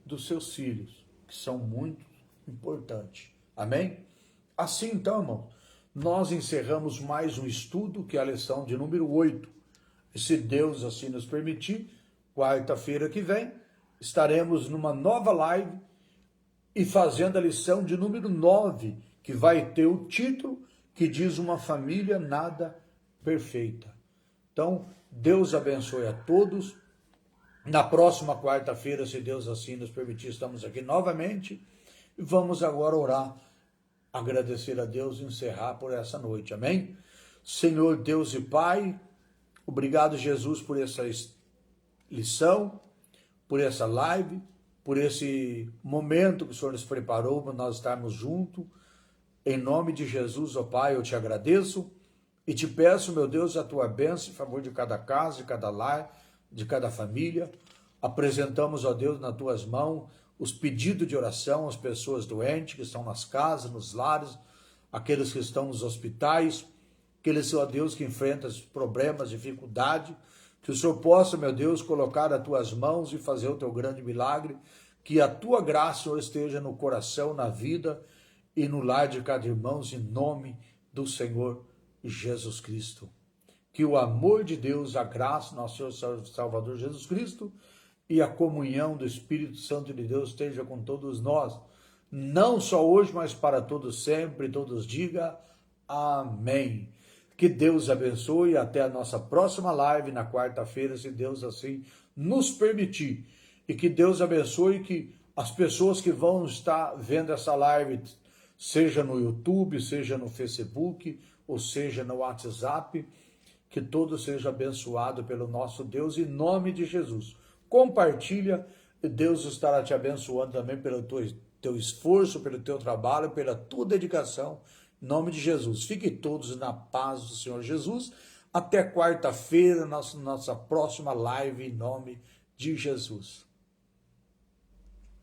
[SPEAKER 1] dos seus filhos, que são muito importantes. Amém? Assim, então, irmãos, nós encerramos mais um estudo, que é a lição de número 8. E se Deus assim nos permitir, quarta-feira que vem, estaremos numa nova live e fazendo a lição de número 9, que vai ter o título que diz uma família nada perfeita. Então, Deus abençoe a todos. Na próxima quarta-feira, se Deus assim nos permitir, estamos aqui novamente. E vamos agora orar, agradecer a Deus e encerrar por essa noite. Amém? Senhor Deus e Pai, obrigado, Jesus, por essa lição, por essa live, por esse momento que o Senhor nos preparou para nós estarmos juntos. Em nome de Jesus, ó Pai, eu te agradeço e te peço, meu Deus, a tua bênção em favor de cada casa, de cada lar, de cada família. Apresentamos, ó Deus, nas tuas mãos os pedidos de oração, as pessoas doentes que estão nas casas, nos lares, aqueles que estão nos hospitais, aqueles, ó Deus, que enfrentam problemas, dificuldade, que o Senhor possa, meu Deus, colocar as tuas mãos e fazer o teu grande milagre, que a tua graça, Senhor, esteja no coração, na vida e no lar de cada irmão, em nome do Senhor Jesus Cristo. Que o amor de Deus, a graça do nosso Senhor Salvador Jesus Cristo e a comunhão do Espírito Santo de Deus esteja com todos nós, não só hoje, mas para todos sempre. Todos digam amém. Que Deus abençoe, até a nossa próxima live na quarta-feira, se Deus assim nos permitir. E que Deus abençoe que as pessoas que vão estar vendo essa live, seja no YouTube, seja no Facebook, ou seja no WhatsApp, que todo seja abençoado pelo nosso Deus, em nome de Jesus. Compartilha, Deus estará te abençoando também pelo teu esforço, pelo teu trabalho, pela tua dedicação, em nome de Jesus. Fiquem todos na paz do Senhor Jesus. Até quarta-feira, nossa próxima live, em nome de Jesus.